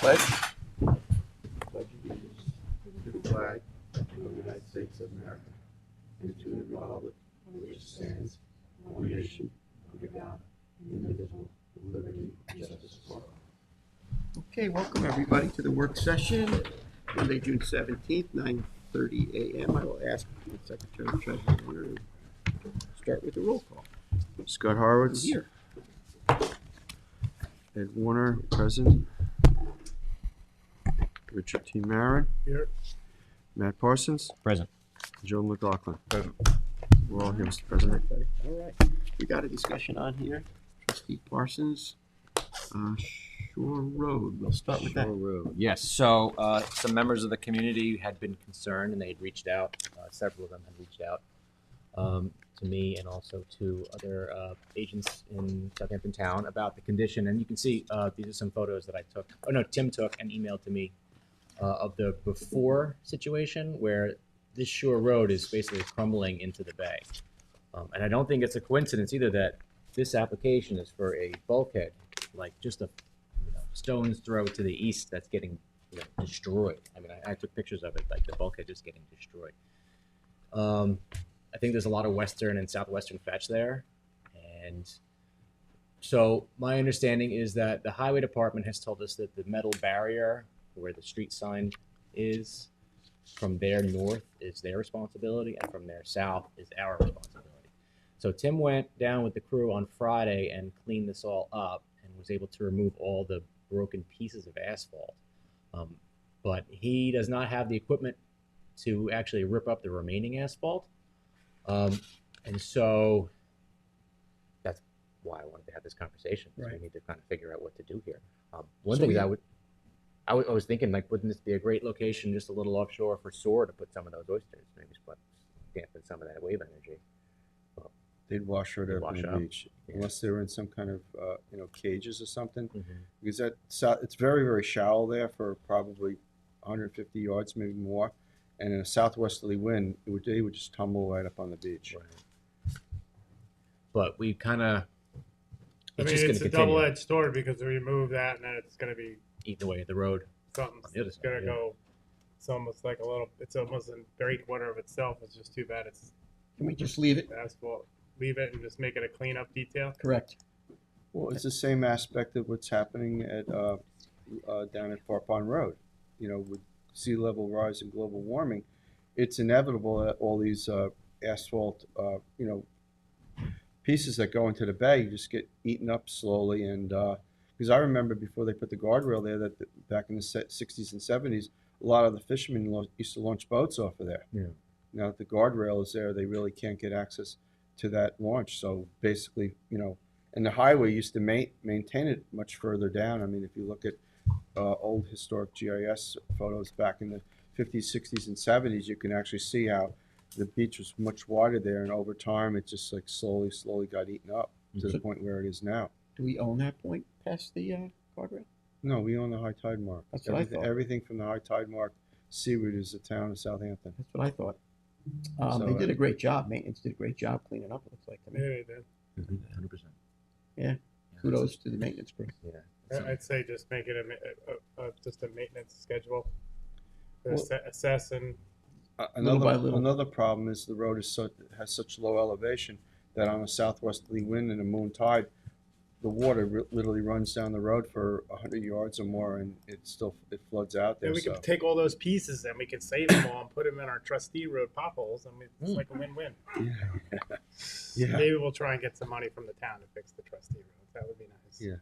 Pledge allegiance to the flag of the United States of America and to the republic which stands one nation under God, indivisible, with liberty and justice for all. Okay, welcome everybody to the work session, Monday, June 17th, 9:30 a.m. I will ask the Secretary Treasurer to start with the roll call. Scott Horowitz. Here. Ed Warner, present. Richard T. Marin. Here. Matt Parsons. Present. Joe McLaughlin. Present. We're all here, Mr. President. All right, we got a discussion on here. Trustee Parsons, Shore Road. We'll start with that. Shore Road. Yes, so some members of the community had been concerned and they had reached out. Several of them had reached out to me and also to other agents in Southampton town about the condition. And you can see these are some photos that I took. Oh no, Tim took and emailed to me of the before situation where this Shore Road is basically crumbling into the bay. And I don't think it's a coincidence either that this application is for a bulkhead, like just a stone's throw to the east that's getting destroyed. I mean, I took pictures of it, like the bulkhead just getting destroyed. I think there's a lot of western and southwestern fetch there. And so my understanding is that the highway department has told us that the metal barrier where the street sign is from their north is their responsibility and from their south is our responsibility. So Tim went down with the crew on Friday and cleaned this all up and was able to remove all the broken pieces of asphalt. But he does not have the equipment to actually rip up the remaining asphalt. And so that's why I wanted to have this conversation. Right. We need to kind of figure out what to do here. One thing is I was thinking, like, wouldn't this be a great location just a little offshore for SOAR to put some of those oysters, maybe dampen some of that wave energy. Well, They'd wash right up Wash on the up. beach, Yeah. unless they were in some kind of, cages or something. mm-hmm. Because it's very, very shallow there for probably 150 yards, maybe more. And in a southwesterly wind, they would just tumble right up on the beach. Right. But we kind of, I mean, just it's gonna a continue double-edged sword because we remove that and then it's going to be eating away at the road. something On the other that's side, going to yeah. go. It's almost like it's almost a breakwater of itself. It's just too bad it's Can we just leave it? asphalt. Leave it and just make it a cleanup detail. Correct. Well, it's the same aspect of what's happening at down at Far Pond Road. With sea level rise and global warming, it's inevitable that all these asphalt, pieces that go into the bay just get eaten up slowly. And because I remember before they put the guardrail there, that back in the 60s and 70s, a lot of the fishermen used to launch boats off of there. Yeah. Now that the guardrail is there, they really can't get access to that launch. So basically, and the highway used to maintain it much further down. I mean, if you look at old historic GIS photos back in the 50s, 60s, and 70s, you can actually see how the beach was much wider there, and over time it just like slowly got eaten up to the point where it is now. Do we own that point past the guardrail? No, we own the high tide mark. That's what I thought. Everything from the high tide mark seaward is the town of Southampton. That's what I thought. So, They did a great job. Maintenance did a great job cleaning up, it looks like to me. Maybe then. 100%. Kudos to the maintenance crew. Yeah. I'd say just make it just a maintenance schedule. Well- Assess and Little by little. Another problem is the road has such low elevation that on a southwesterly wind and a moon tide, the water literally runs down the road for 100 yards or more, and it floods out there. then we So can take all those pieces and we can save them all and put them in our Trustee Road potholes. I mean, it's like a win-win. yeah. Maybe we'll try and get some money from the town to fix the Trustee Road. That would be nice. Yeah.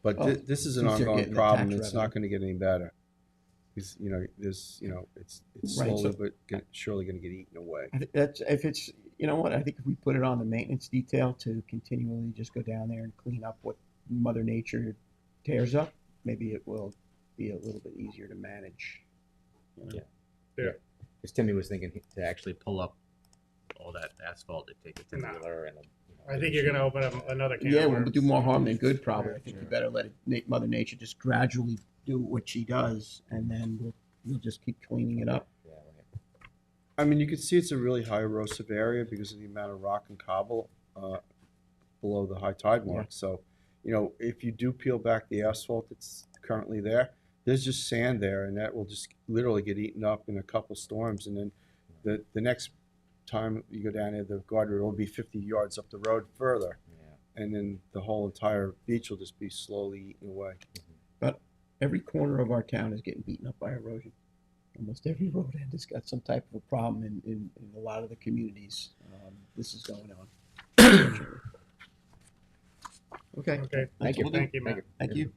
But Well, this is an since they're ongoing getting the problem. tax It's not going to get any better. Because it's Right, slowly so- but surely going to get eaten away. I think that's if it's I think if we put it on the maintenance detail to continually just go down there and clean up what Mother Nature tears up, maybe it will be a little bit easier to manage. Yeah. Yeah. Because Timmy was thinking to actually pull up all that asphalt, to take it to No. Wheeler and I think you're going to open up another can Yeah, of we'll worms. do more harm than good, probably. Yeah, I think sure. you better let Mother Nature just gradually do what she does, and then we'll just keep cleaning it up. Yeah, right. I mean, you can see it's a really high erosive area because of the amount of rock and cobble below the high tide mark. Yeah. So, if you do peel back the asphalt that's currently there, there's just sand there, and that will just literally get eaten up in a couple storms, and then the next time you go down there, the guardrail will be 50 yards up the road further, Yeah. and then the whole entire beach will just be slowly eaten away. Every corner of our town is getting beaten up by erosion. Almost every road end has got some type of a problem in a lot of the communities. This is going on. Okay. Okay. Thank you. Will do. Thank you, Matt. Thank you.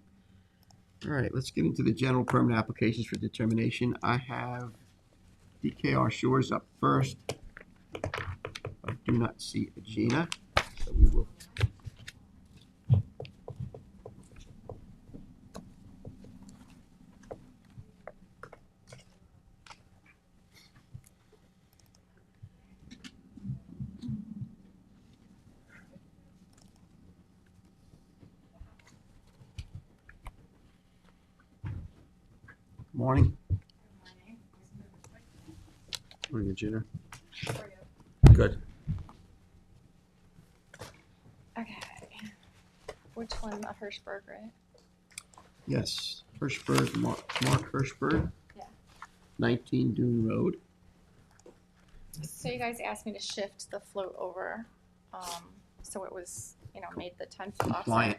All right, let's get into the general permit applications for determination. I have DKR Shores up first. I do not see Gina, so we will. Morning. Morning, Gina. Good. Okay. Which one? The Hirschberg, right? Yes, Hirschberg, Mark Hirschberg. Yeah. 19 Dune Road. So you guys asked me to shift the float over, so it was, made the 10-foot offset. Compliant.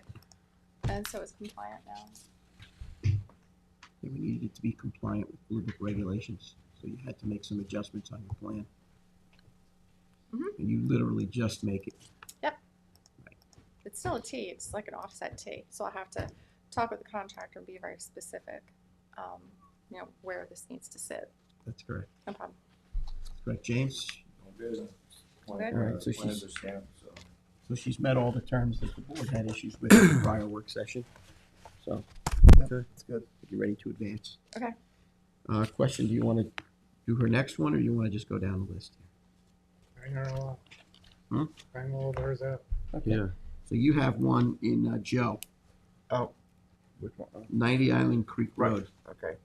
And so it's compliant now. We needed it to be compliant with Blue Book regulations, so you had to make some adjustments on your plan. Mhm. And you literally just make it. It's still a T. It's like an offset T. So I'll have to talk with the contractor and be very specific, where this needs to sit. That's correct. No problem. That's correct, James. Okay. All right, so she's met all the terms that the board had issues with in the prior work session. So, Okay. it's good. You're ready to advance. Okay. Question, do you want to do her next one, or you want to just go down the list? Hang her all Hmm? up. Hang all theirs up. Okay. Yeah. So you have one in Joe, Oh, which one? 90 Island Creek Right. Road. Okay.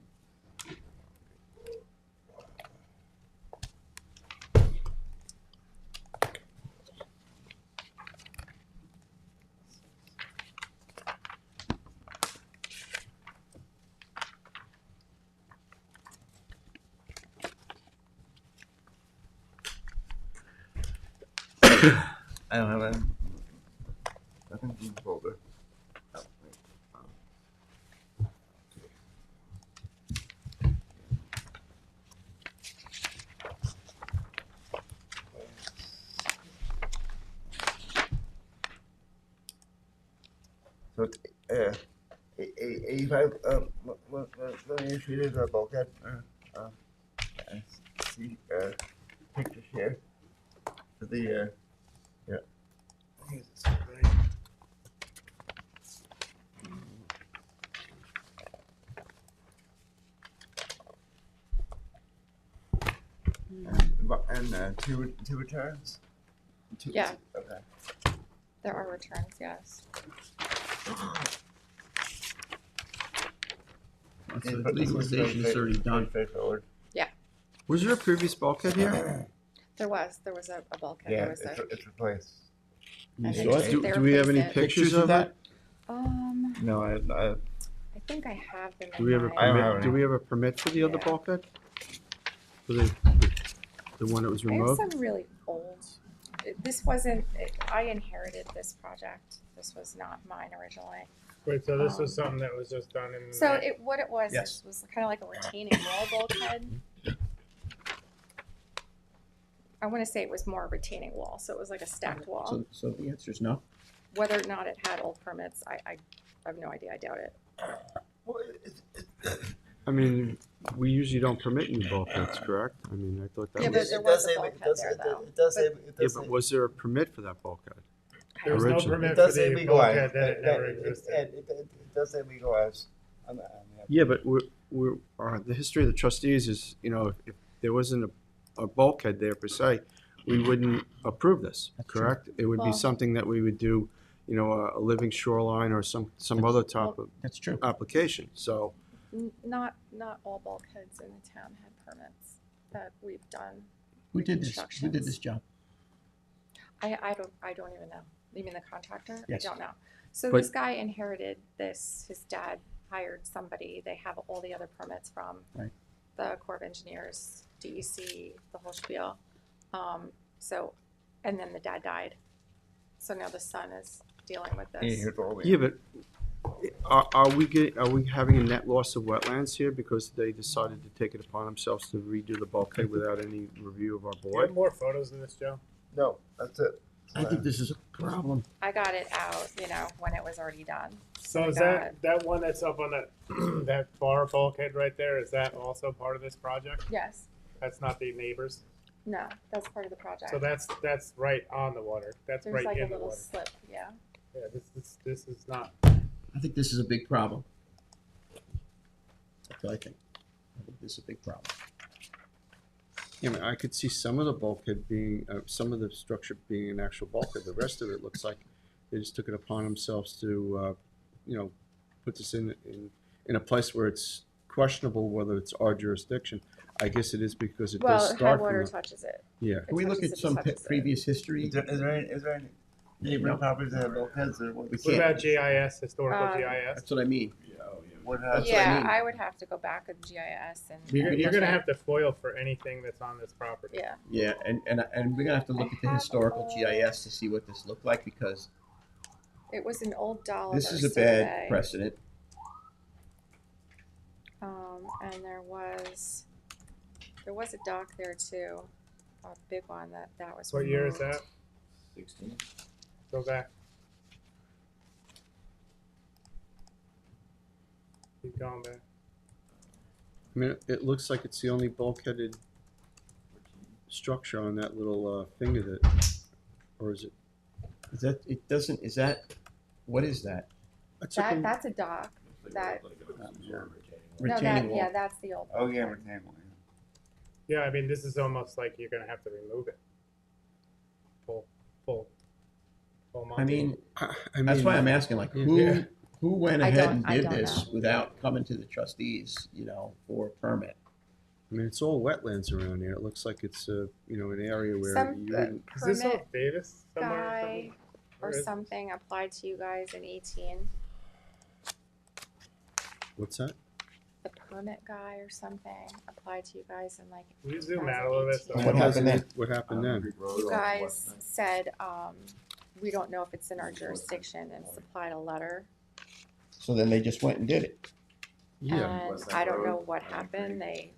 I don't have any. Nothing in the folder. Oh, wait. So it's 85. Let me show you the bulkhead. I see pictures here. For the yeah. I think it's right. And two returns. Yeah. Okay. There are returns, yes. So legalization is already done. Straightforward. Was there a previous bulkhead here? There was a bulkhead. Yeah, There was it's replaced. You And saw they it? just- Do, they do we have any replaced it. pictures of it? No, I think I have them. Do we have a in I don't my- have permit, do we have a permit for the other Yeah. bulkhead? For the one that was I have removed? some really old. This wasn't. I inherited this project. This was not mine originally. Wait, so this was something that was just done in. So what it was Yes. was kind of like a retaining wall bulkhead. I want to say it was more a retaining wall, so it was like a stacked wall. So the answer is no. Whether or not it had old permits, I have no idea. I doubt it. Well, I mean, we usually don't permit new bulkheads, correct? I mean, I thought that Yeah, was. but there was a bulkhead there, though. It does say. It Yeah, does but say. was there a permit for that bulkhead? There was no Original. permit It for does say the legalized. bulkhead that it never existed. It does say legalized. Yeah, but the history of the trustees is, if there wasn't a bulkhead there per se, we wouldn't approve this, That's true. correct? It would be Well- something that we would do, a living shoreline or some other type of That's true. application, so. Not all bulkheads in the town had permits that we've done. Who did this? Who did Reconstructions. this job? I don't even know. You mean the contractor? Yes. I don't know. So But- this guy inherited this. His dad hired somebody. They have all the other permits from Right. the Corps of Engineers, DEC, the whole spiel. So, and then the dad died. So now the son is dealing with this. Yeah, but are we having a net loss of wetlands here because they decided to take it upon themselves to redo the bulkhead without any review of our Do you board? have more photos of this, Joe? No, that's it. I think this is a problem. I got it out, when it was already done. So is that one that's up on that that far bulkhead right there? Is that also part of this project? Yes. That's not the neighbors. No, that's part of the project. So that's right on the water. That's There's right like a in the little water. slip, yeah. Yeah, this is not. I think this is a big problem. That's what I think. I think this is a big problem. Yeah, I mean, I could see some of the bulkhead being, some of the structure being an actual bulkhead. The rest of it looks like they just took it upon themselves to, put this in a place where it's questionable whether it's our jurisdiction. I guess it is because it does Well, high start water from touches it. yeah. Can we look touches at it, some touches it. previous history? Is there any neighboring properties that have bulkheads or what? We What about can't. GIS, historical Um, GIS? That's what I mean. What That's what I Yeah, mean. I would have to go back with GIS and. You're and gonna look have at- to FOIL for anything that's on this property. Yeah, Yeah, and we're gonna have to look I at the have historical all- GIS to see what this looked like because it was an old dollar this is a survey. bad precedent. And there was a dock there too, a big one that was. What year is removed. that? 16. Go back. Keep going back. I mean, it looks like it's the only bulkheaded structure on that little thing of it, or is it? Is that it doesn't is that what is that? That's like That's a dock. That- No, Retaining wall. yeah, that's the old. Oh, yeah, bulkhead. retaining wall. Yeah, I mean, this is almost like you're gonna have to remove it. Full I Monty. mean, I that's mean, why I'm asking, like, Yeah. who went I ahead don't- and I did don't this know. without coming to the trustees, for a permit? I mean, it's all wetlands around here. It looks like it's an area where Some you wouldn't. Is this permit off Davis somewhere? guy or Where is it? something applied to you guys in 18. What's that? The permit guy or something applied to you guys in like. Can you zoom out a little bit? 2018. What happened then? What happened then? You guys said, we don't know if it's in our jurisdiction and supplied a letter. So then they just went and did it. Yeah. And I don't know what happened. They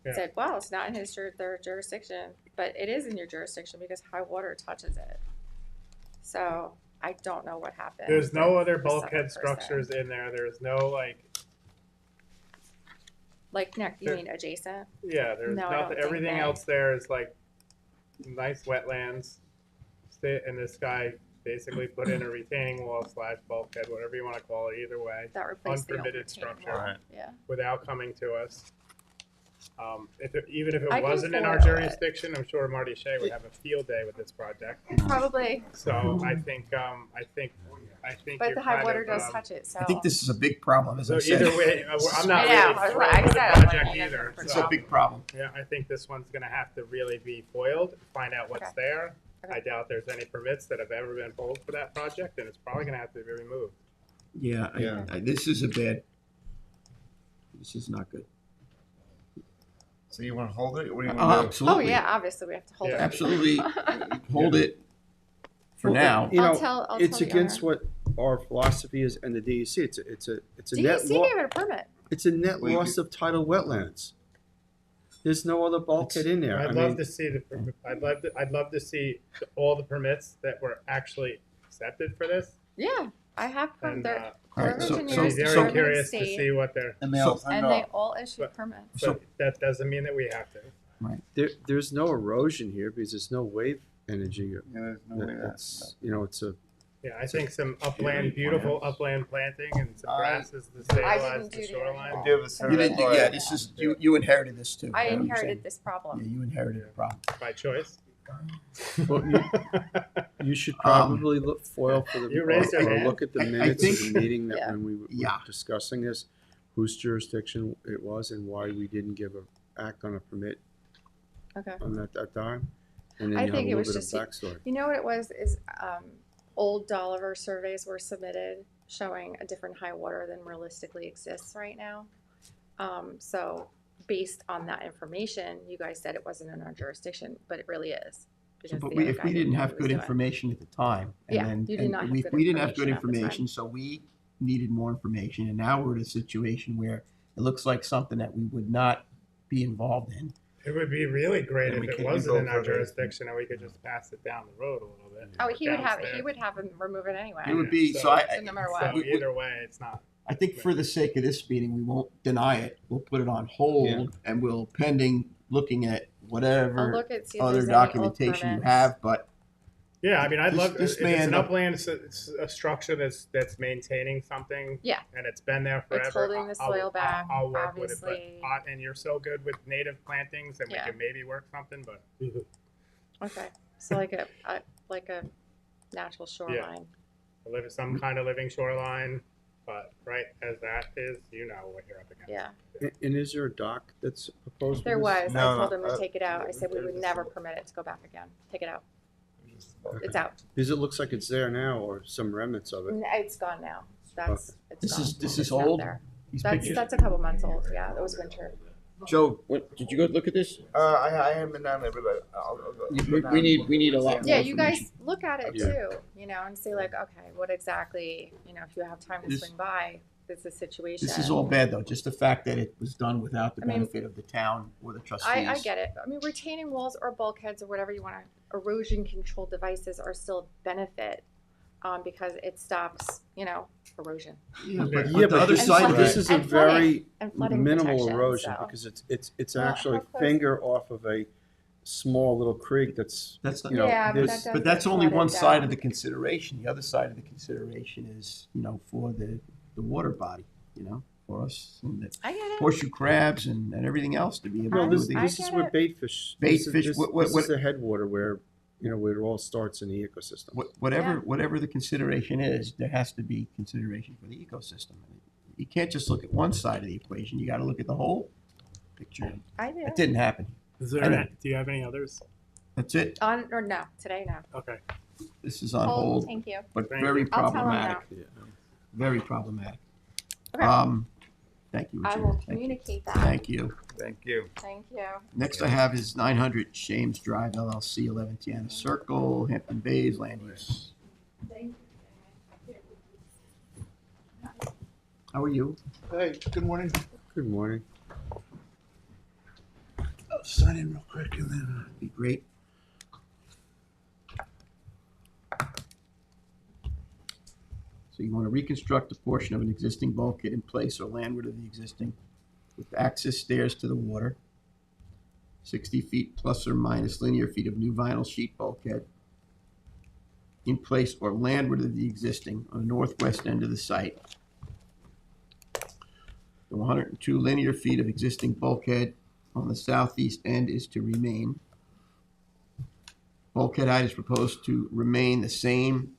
Yeah. said, well, it's not in their jurisdiction, but it is in your jurisdiction because high water touches it. So I don't know what happened. There's no other with this other bulkhead person. structures in there. There's no Like, you There- mean adjacent? yeah, there's No, I don't nothing. think Everything that- else there is like nice wetlands. And this guy basically put in a retaining wall / bulkhead, whatever you want to call it, either way, That replaced the old Unpermitted retaining structure. wall. Right. Yeah. without coming to us. Even if it I can wasn't in our FOIL it. jurisdiction, I'm sure Marty Shea would have a field day with this project. Probably, So I think but you're the high kind water of, does touch it, so. I think this is a big problem, as So I said. either way, I'm not I know, really thrilled like I with the said, I'm like, project you guys either. are It's So, a big problem. yeah, I think this one's gonna have to really be foiled, find out what's Okay. there. Okay. I doubt there's any permits that have ever been pulled for that project, and it's probably gonna have to be removed. Yeah, Yeah. this is this is not good. So you want to hold it? What do you want to do? Absolutely. Oh, yeah, obviously we have to hold it. Yeah. Absolutely. Hold it for now. You know, I'll it's tell the against owner. what our philosophy is and the DEC. It's a net DEC loss. gave it a permit. It's a net Well, you loss of tidal wetlands. There's no other bulkhead in there. I'd love to see I'd love to see all the permits that were actually accepted for this. Yeah, I have And their All right, Corps of so- I'd Engineers, be so- very Department of curious to State, see what they're. And they all signed and they off. all issued But- permits. But that doesn't mean that we have to. There's no erosion here because there's no wave energy. Yeah, there's no way It's it's a Yeah, I think some beautiful upland planting and some grasses to I stabilize didn't the do the shoreline. Do you have a You survey? didn't, yeah, this is you inherited this too. I know what I'm inherited saying? this problem. Yeah, you inherited the problem. By choice. Well, you should probably foil for the You raised your or hand. look at the I minutes think- of the meeting that Yeah. when we were Yeah. discussing this, whose jurisdiction it was and why we didn't give a act on a permit Okay. on that time. And then I you think it have a was little just- bit of backstory. You know what it was is old Dolliver surveys were submitted showing a different high water than realistically exists right now. So based on that information, you guys said it wasn't in our jurisdiction, but it really is. because But the we, other if guy we didn't know have what he was good doing. information at the time, and Yeah, then, you did and not have we, good we didn't have good information at the time. information, so we needed more information, and now we're in a situation where it looks like something that we would not be involved in. It would be really great Then if we it can wasn't go in our further. jurisdiction and we could just pass it down the road a little bit. Oh, or he would downstairs. have him remove it anyway. It would be, so I, So no matter So what. either way, it's not. I think for the sake of this meeting, we won't deny it. We'll put it on hold, and we'll pending looking at I'll whatever look at, see if other there's any old documentation you permits. have, but Yeah, I mean, I'd This- love this if may it's an end up- upland, it's a structure that's maintaining something. Yeah. And it's been there forever. It's holding the soil back, I'll work with it, obviously. but and you're so good with native plantings, and we Yeah. can maybe work something. But Okay, so like a natural shoreline. live some kind of living shoreline. But right as that is, you know what you're up against. Yeah, And is there a dock that's proposed? for there this? was. No, I told no, him to take it out. I said we would there's never a- permit it to go back again. Take it out. Okay. It's out. Because it looks like it's there now, or some remnants of it. It's gone now. That's it's This gone. is It's not old? there. these That's pictures. that's a couple months old. Yeah, it was winter. Joe, did you go look at this? I haven't been down there, but I'll go down. We need a lot Yeah, more you guys information. look at it Yeah. too, you know, and say like, okay, what exactly, you know, if you have time to This- swing by, this is the situation. This is all bad, though, just the fact that it was done without the I mean, benefit of the town or the trustees. I get it. I mean, retaining walls or bulkheads or whatever you want to, erosion control devices are still a benefit, because it stops, you know, erosion Yeah, Yeah, but Yeah, the other And side of flooding. this it, is a And flooding. very and flooding minimal protection, erosion so. because it's Well, actually how close- finger off of a small little creek that's, that's not, you know, Yeah, but there's- that does but that's get only one flooded side down. of the consideration. The other side of the consideration is, you know, for the water body, you know, for us, and the I get it. horseshoe crabs and everything else to be able well, to do this, the. this is get where it. bait fish. Bait this is- fish, This, what- this what- is the headwater where, you know, where it all starts in the ecosystem. Whatever, Yeah. whatever the consideration is, there has to be consideration for the ecosystem. You can't just look at one side of the equation. You got to look at the whole picture. I do. It didn't happen. Is I know. do you have any others? That's it. On or no? Today, no. Okay. This is on hold, Thank you. but Thank very you. I'll tell him problematic. now. Very problematic. Okay. Thank you, I Richard. will Thank you. communicate that. Thank you. Thank you. Thank you. Next I have is 900 Shames Drive LLC, 11 Tiana Circle, Hampton Bays, land use. How are you? Hey, good morning. Good morning. I'll sign in real quick and then. Be great. So you want to reconstruct a portion of an existing bulkhead in place or landward of the existing with access stairs to the water, 60 feet plus or minus linear feet of new vinyl sheet bulkhead in place or landward of the existing on the northwest end of the site. The 102 linear feet of existing bulkhead on the southeast end is to remain. Bulkhead height is proposed to remain the same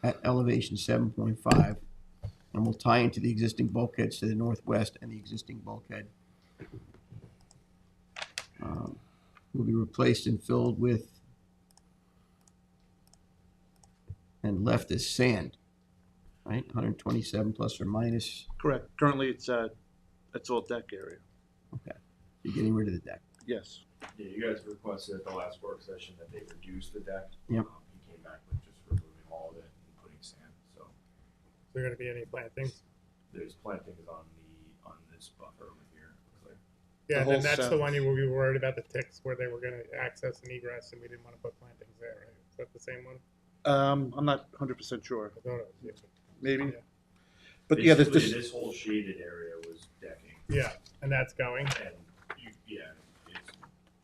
at elevation 7.5 and will tie into the existing bulkheads to the northwest and the existing bulkhead will be replaced and filled with and left as sand, right? 127 plus or minus. Correct. Currently, it's all deck area. You're getting rid of the deck. Yes. Yeah, you guys requested at the last work session that they reduce the deck. Yep. He came back with just removing all of it and putting sand, so Is there going to be any plantings? there's plantings on this buffer over here, looks like. Yeah, The and then whole that's south. the one you were worried about the ticks where they were going to access and egress, and we didn't want to put plantings there, right? Is that the same one? I'm not 100% sure. I thought it was. Maybe. Yeah. But yeah, Basically, this this whole shaded area was decking, Yeah, and that's going. and it's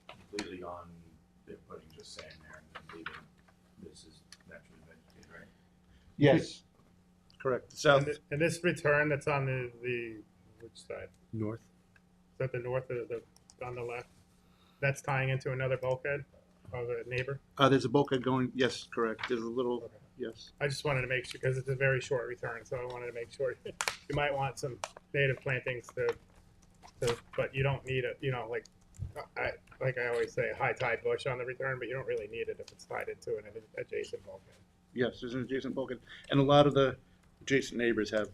completely on, they're putting just sand there and then leaving, this is naturally vegetated, right? yes, correct. The south. And this return that's on the which side? North. Is that the north or the on the left? That's tying into another bulkhead of a neighbor. There's a bulkhead going. Yes, correct. There's a little. Okay. Yes. I just wanted to make sure because it's a very short return, so I wanted to make sure you might want some native plantings but you don't need it. You know, like I always say, a high tide bush on the return, but you don't really need it if it's tied into an adjacent bulkhead. Yes, there's an adjacent bulkhead, and a lot of the adjacent neighbors have,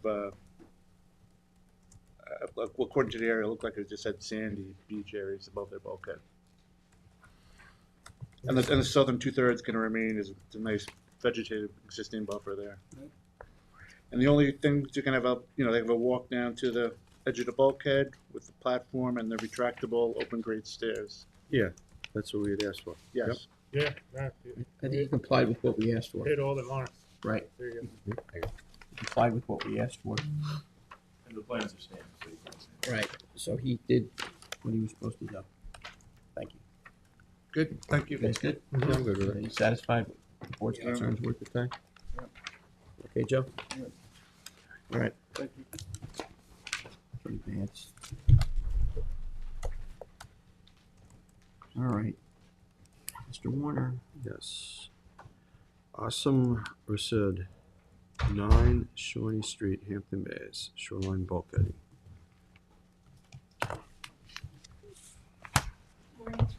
according to the area, it looked like it just had sandy beach areas above their bulkhead. And the southern 2/3 can remain as a nice vegetative existing buffer there. And the only thing you can have they have a walk down to the edge of the bulkhead with the platform and the retractable open grade stairs. Yeah, that's what we had asked for. Yes. Yeah, I think you complied with what we asked for. hit all the marks. Right. There you go. Complied with what we asked for. And the plans are stamped, so you can. Right. So he did what he was supposed to do. Thank you. Good. Thank you. You guys good? Yeah, I'm good with Are it. you satisfied with the board's Yeah. concerns worth the time? Okay, Joe? Yeah. All right. Thank you. For advance. All right. Mr. Warner. Yes. Awesome Rasid, 9 Shawnee Street, Hampton Bays, shoreline bulkheading.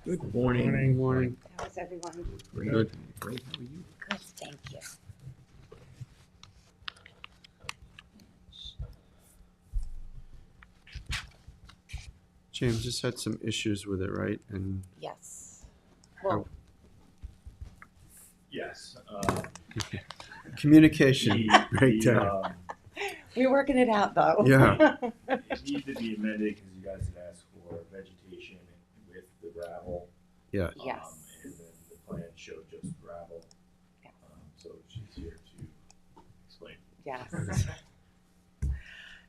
Good morning. Morning. Morning. How's everyone? Great. Good. Great. How are you? Good, thank you. James just had some issues with it, right? And Yes. Well, Yes. communication, right The, there. we're working it out though. Yeah. It needs to be amended because you guys had asked for vegetation with the gravel. Yeah. Yes. And then the plan showed just gravel. Yeah. So she's here to explain. Yes.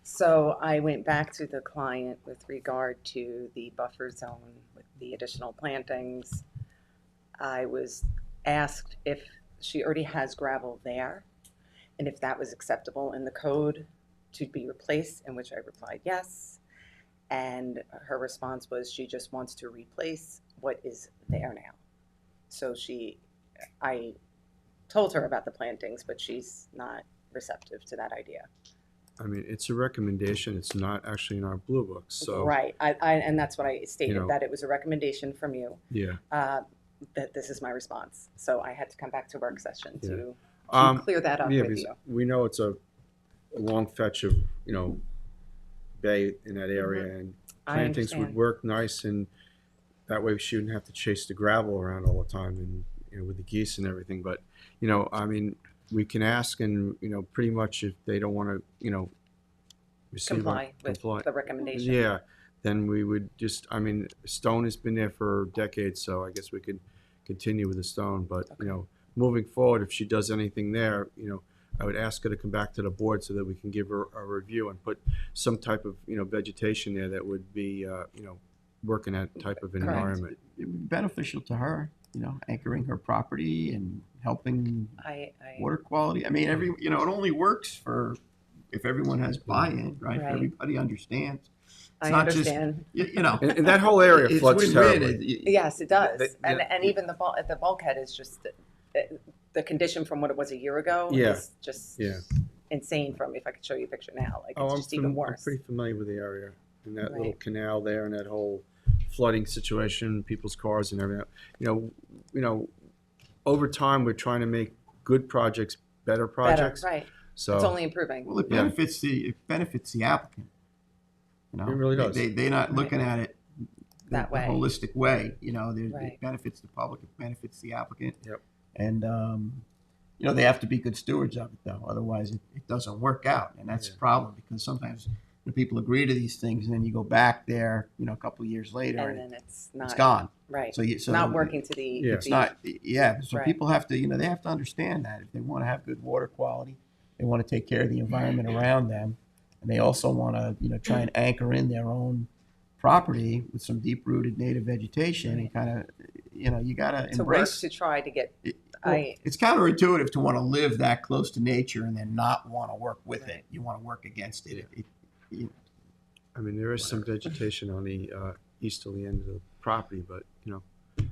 So I went back to the client with regard to the buffer zone with the additional plantings. I was asked if she already has gravel there and if that was acceptable in the code to be replaced, in which I replied yes. And her response was she just wants to replace what is there now. So I told her about the plantings, but she's not receptive to that idea. I mean, it's a recommendation. It's not actually in our blue book. So, Right, and that's what I stated, You know. that it was a recommendation from you, yeah. that this is my response. So I had to come back to work session to clear that up Yeah, with because you. we know it's a long fetch of, bay in that area, and I plantings would understand. work nice, and that way she wouldn't have to chase the gravel around all the time, and with the geese and everything. But I mean, we can ask, and pretty much if they don't want to, receive Comply with the recommendation. yeah, then we would just. I mean, stone has been there for decades, so I guess we could continue with the stone. But moving forward, if she does anything there, I would ask her to come back to the board so that we can give her a review and put some type of vegetation there that would be work in that type of Correct. environment. It would be beneficial to her, anchoring her property and helping I water quality. I mean, it only works if everyone has buy-in, right? If Right. everybody understands. I not just- understand. And that whole area It's floods win-win. terribly. Yes, it does. Yeah. And even the bulkhead is just, the condition from what it was a year ago Yeah. is just Yeah. insane from, if I could show you a picture now, like Oh, it's I'm, just even I'm worse. pretty familiar with the area and that little Right. canal there and that whole flooding situation, people's cars and everything. Over time we're trying to make good projects better projects. Better, right. So It's only improving. Well, it Yeah. benefits the applicant. It really does. They're not looking at it That the way. holistic way. Right. It benefits the public. It benefits the applicant. Yep. And they have to be good stewards of it, though. Otherwise, it doesn't work out, and that's Yeah. a problem because sometimes when people agree to these things, and then you go back there, a couple of years later, And and then it's not. it's gone. Right. So Not working to the. Yeah. It's not. Yeah. So Right. people have to, they have to understand that if they want to have good water quality, they want to take care of the environment around them, and they also want to, try and anchor in their own property with some deep-rooted native vegetation, and kind of, you got to To work embrace. to try to get, Well, it's counterintuitive to want to live that close to nature and then not want to work with it. You want to work against it. I mean, there is some vegetation on the easterly end of the property, but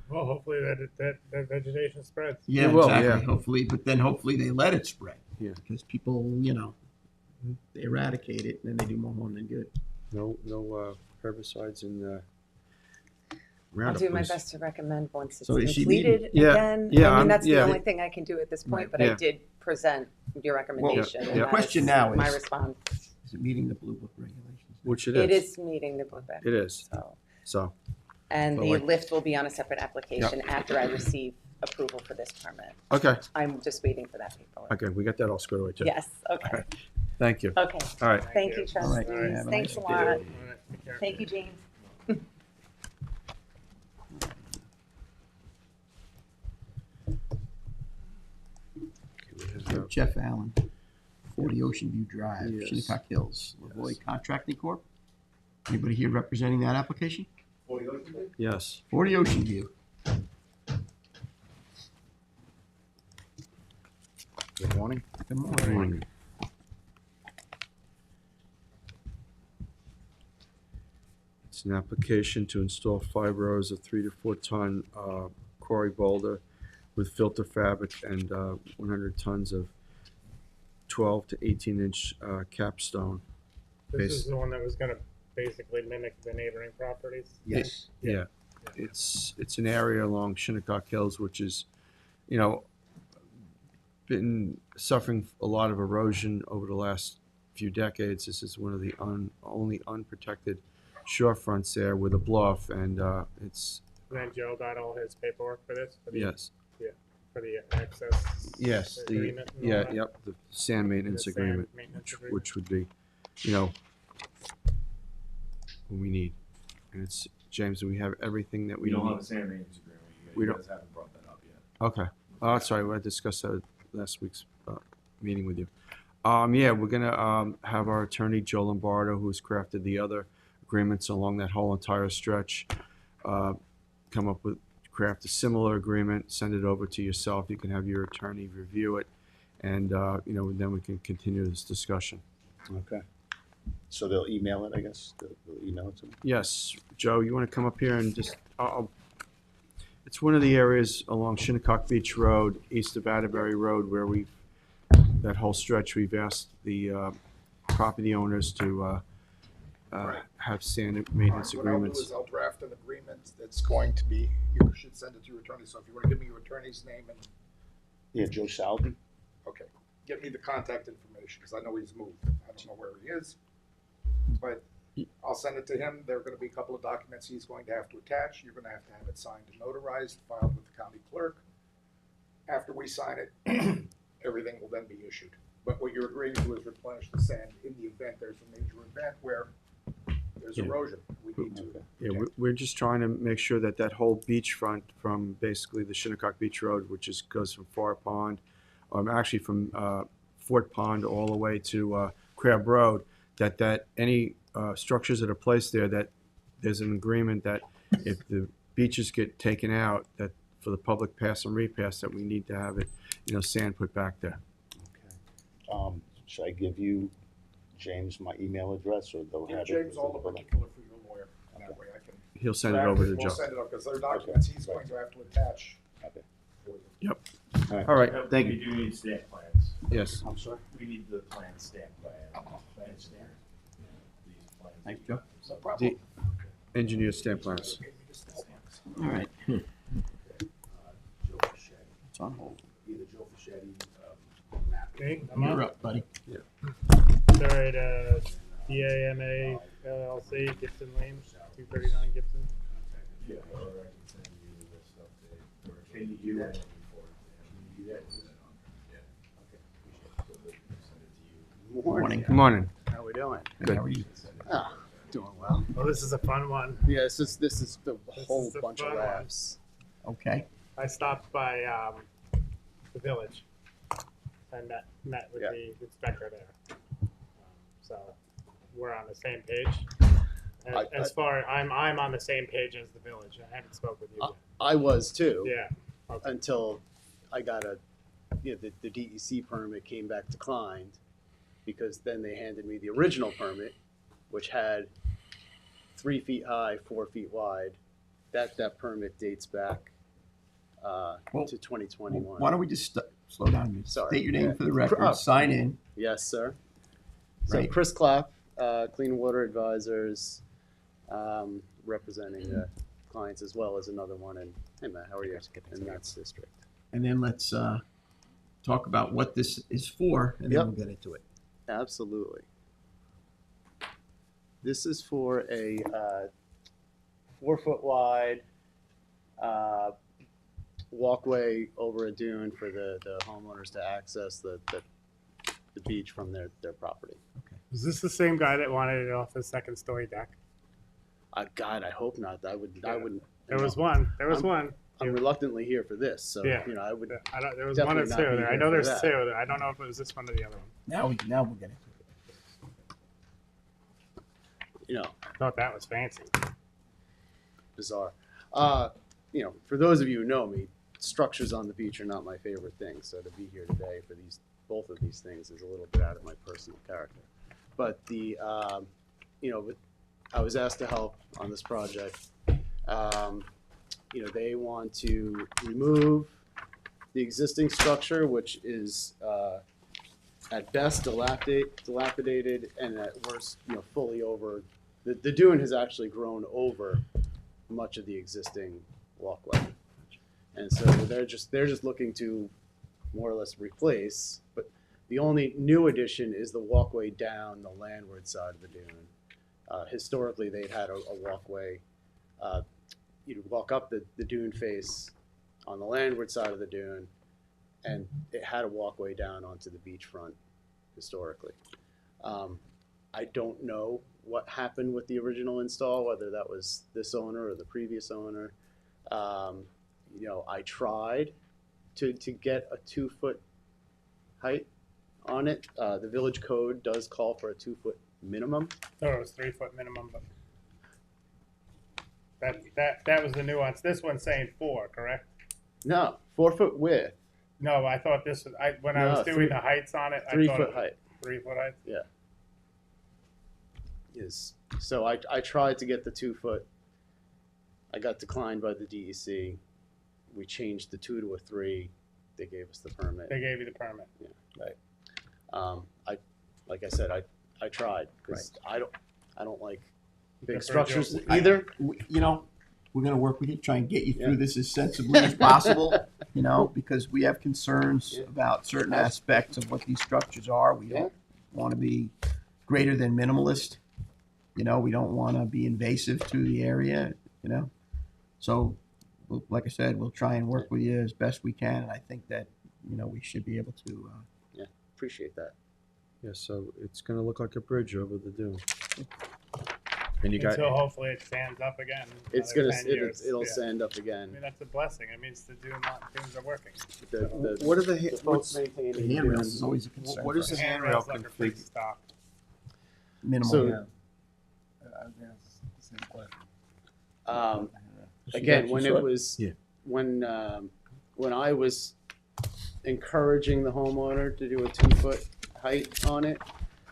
Well, hopefully that vegetation spreads. Yeah, It will, exactly. yeah. Hopefully, but then hopefully they let it spread. Yeah. Because people, they eradicate it and then they do more harm than good. no herbicides in I'll Roundup. do my please. best to recommend once it's So is she completed Yeah, again. yeah, I mean, I'm- that's the yeah. only thing I can do at this point, but Yeah. I did present your recommendation. yeah. and The that question is now my is- response. Is it meeting the Blue Book regulations? Which it It is. is meeting the Blue Book. It is. So, So, and But the like- lift will be on a separate application after I receive approval for this permit. okay, I'm just waiting for that paperwork. okay, we got that all squared away too. Yes, okay, Thank you. okay. All right. Thank you, All right. trustees. Have a Thanks a nice lot. All right, take care. Thank you, James. Jeff Allen, 40 Ocean View Drive, Yes. Shinnecock Hills, Lavoy Contracting Corp. Anybody here representing that application? Yes. 40 Ocean View. Good morning. Good morning. It's an application to install 5 rows of 3 to 4 ton quarry boulder with filter fabric and 100 tons of 12 to 18 inch capstone. This is the one that was gonna basically mimic the neighboring properties. Yes. Yeah, it's an area along Shinnecock Hills which is, you know, been suffering a lot of erosion over the last few decades. This is one of the only unprotected shorefronts there with a bluff, and it's And then Joe got all his paperwork for this, for the, yes, for the access. yes, the agreement and all yeah, that? yep, the sand maintenance The sand agreement, maintenance agreement. which would be, you know, what we need. And it's James, we have everything that we We don't have need. a sand maintenance agreement. We You don't- guys haven't brought that up yet. Okay. Oh, sorry, I discussed that last week's meeting with you. Yeah, we're gonna have our attorney, Joe Lombardo, who's crafted the other agreements along that whole entire stretch, craft a similar agreement, send it over to yourself. You can have your attorney review it, and, you know, then we can continue this discussion. Okay. So they'll email it, I guess? They'll email it to me? Yes, Joe, you wanna come up here and just, it's one of the areas along Shinnecock Beach Road, east of Atterbury Road, where that whole stretch, we've asked the property owners to have sand maintenance What I'll do agreements. is I'll draft an agreement that's going to be, you should send it to your attorney, so if you wanna give me your attorney's name and, Yeah, Joe Salvi? okay, get me the contact information, cause I know he's moved, I don't know where he is. But I'll send it to him, there are gonna be a couple of documents he's going to have to attach, you're gonna have to have it signed and notarized, filed with the county clerk. After we sign it, everything will then be issued. But what you're agreeing to do is replenish the sand in the event there's a major event where there's Yeah. erosion, we need to. Yeah, we're just trying to make sure that that whole beachfront from basically the Shinnecock Beach Road, which goes from Far Pond, actually from Fort Pond all the way to Crab Road, that any structures that are placed there, that there's an agreement that if the beaches get taken out, that for the public pass and repass, that we need to have it, you know, sand put back there. Okay. Should I give you, James, my email address, or they'll have Give it? James all the particular for your lawyer, and that way I can. He'll send it over to We'll Joe. send it up, because there are documents he's going to have to attach. Okay. for you. All right, Yeah, thank we you. do need stamp plans. Yes. I'm sorry? We need the plan stamped by plan stamp. These plans. Thanks, Joe. No problem. Engineer stamp plans. All right. Joe Fischetti, It's on hold. either Joe Fischetti, Matt. Me, I'm You're up. up, buddy. Sorry, DAMA LLC, Gibson Lane, 239 Gibson. Yeah, or I can send you the stuff to, or can you do that? Can you do that? Yeah, okay. Appreciate it. Send it to you. Morning. Good morning. How we doing? How are you? Ah, doing well. Well, this is a fun one. Yeah, this is the This whole is a bunch of fun one. laughs. Okay. I stopped by the village and met with Yeah. the inspector there. So we're on the same page. As far, I'm on the same page as the village. I haven't spoke with you yet. I was too. Yeah. Okay. Until I got the DEC permit came back declined, because then they handed me the original permit, which had 3 feet high, 4 feet wide. That permit dates back Well, to 2021. Why don't we just slow down? and Sorry. State your name for the record. Oh. Sign in. Yes, sir. So Right. Chris Clapp, Clean Water Advisors, representing the clients, as well as another one in, hey Matt, how are you? In Matt's district. And then let's talk about what this is for, and then Yep. we'll get into it. Absolutely. This is for a 4-foot wide walkway over a dune for the homeowners to access the beach from their property. Is this the same guy that wanted it off the second story deck? God, I hope not. I wouldn't. There was one. I'm reluctantly here for this, so Yeah. I would. I don't, there was one or Definitely two not be there. I here know for there's that. two. I don't know if it was this one or the other one. Now we'll get into it. I thought that was fancy. Bizarre. For those of you who know me, structures on the beach are not my favorite thing. So to be here today for both of these things is a little bit out of my personal character. But I was asked to help on this project. They want to remove the existing structure, which is at best dilapidated, and at worst, fully over. The dune has actually grown over much of the existing walkway, and so they're just looking to more or less replace. But the only new addition is the walkway down the landward side of the dune. Historically, they'd had a walkway. You'd walk up the dune face on the landward side of the dune, and it had a walkway down onto the beachfront historically. I don't know what happened with the original install, whether that was this owner or the previous owner. I tried to get a 2-foot height on it. The village code does call for a 2-foot minimum. I thought it was 3-foot minimum, but that was the nuance. This one's saying 4, correct? No, 4-foot width, No, I thought this was when I No, was doing the heights on it. I 3 thought foot it was height 3-foot height. is. So I tried to get the 2-foot. I got declined by the DEC. We changed the 2 to a 3. They gave us the permit. They gave you the permit. Like I said, I tried because I don't like big Different structures jokes. either. We're going to work with you, try and get you through Yeah. this as sensibly as possible, because we have concerns about certain aspects of what these structures are. We don't want to be greater than minimalist. We don't want to be invasive to the area, So, like I said, we'll try and work with you as best we can. And I think that, we should be able to. Appreciate that. Yeah, so it's gonna look like a bridge over the dune. And you got, Until hopefully it stands up again. It's another gonna 10 years. it'll Yeah. stand up I again. mean, that's a blessing. It means the things are working. what are the, The folks what's, maintaining The the handrails dune- is always a concern. what is for the us. handrail Handrails look pretty config? stock. Minimal. So- Again, when it was Yeah. when I was encouraging the homeowner to do a 2-foot height on it,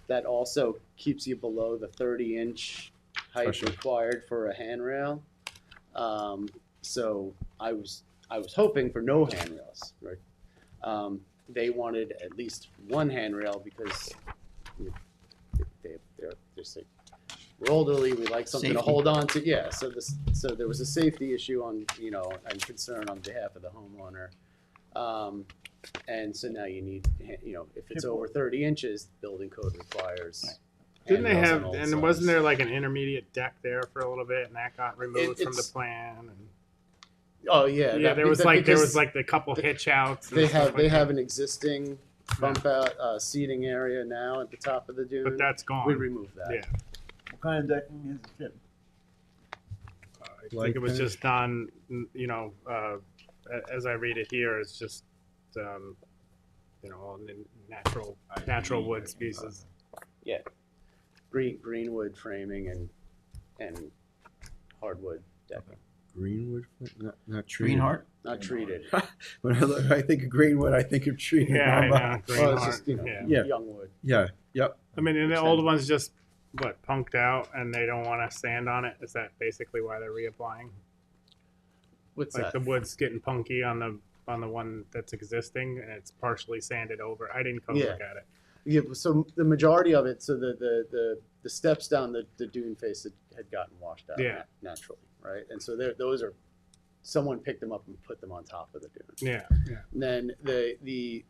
that also keeps you below the 30-inch height Threshold. required for a handrail. So I was hoping for no handrails, right? They wanted at least one handrail because they're just like, we're elderly, we like something to Safety. hold on to. Yeah, so there was a safety issue on, and concern on behalf of the homeowner. And so now you need, if it's over 30 inches, building code requires. Didn't they handrails have? on all And wasn't sides. there like an intermediate deck there for a little bit, and that got removed from the It's- plan? And Oh yeah, yeah, there was because like the couple hitch outs. And they stuff have like that. an existing bump out seating area now at the top of the dune. But that's gone. We removed that. Yeah. What kind of decking is it, Chip? I think it was just done. As I read it here, it's just all natural wood species. Greenwood framing and hardwood decking, Greenwood, not treated. Greenheart? not treated. When I think of Greenwood, I think of treated. Yeah, I know. Green Well, it's heart, just yeah. Yeah. young wood. Yeah, yep. I mean, and the old ones just punked out, and they don't want to sand on it. Is that basically why they're reapplying? What's Like that? the wood's getting punky on the one that's existing, and it's partially sanded over. I didn't come Yeah. look at it. Yeah, so the majority of it, so the steps down the dune face had gotten washed out Yeah. naturally, right? And so those are, someone picked them up and put them on top of the dune. Yeah, yeah. And then the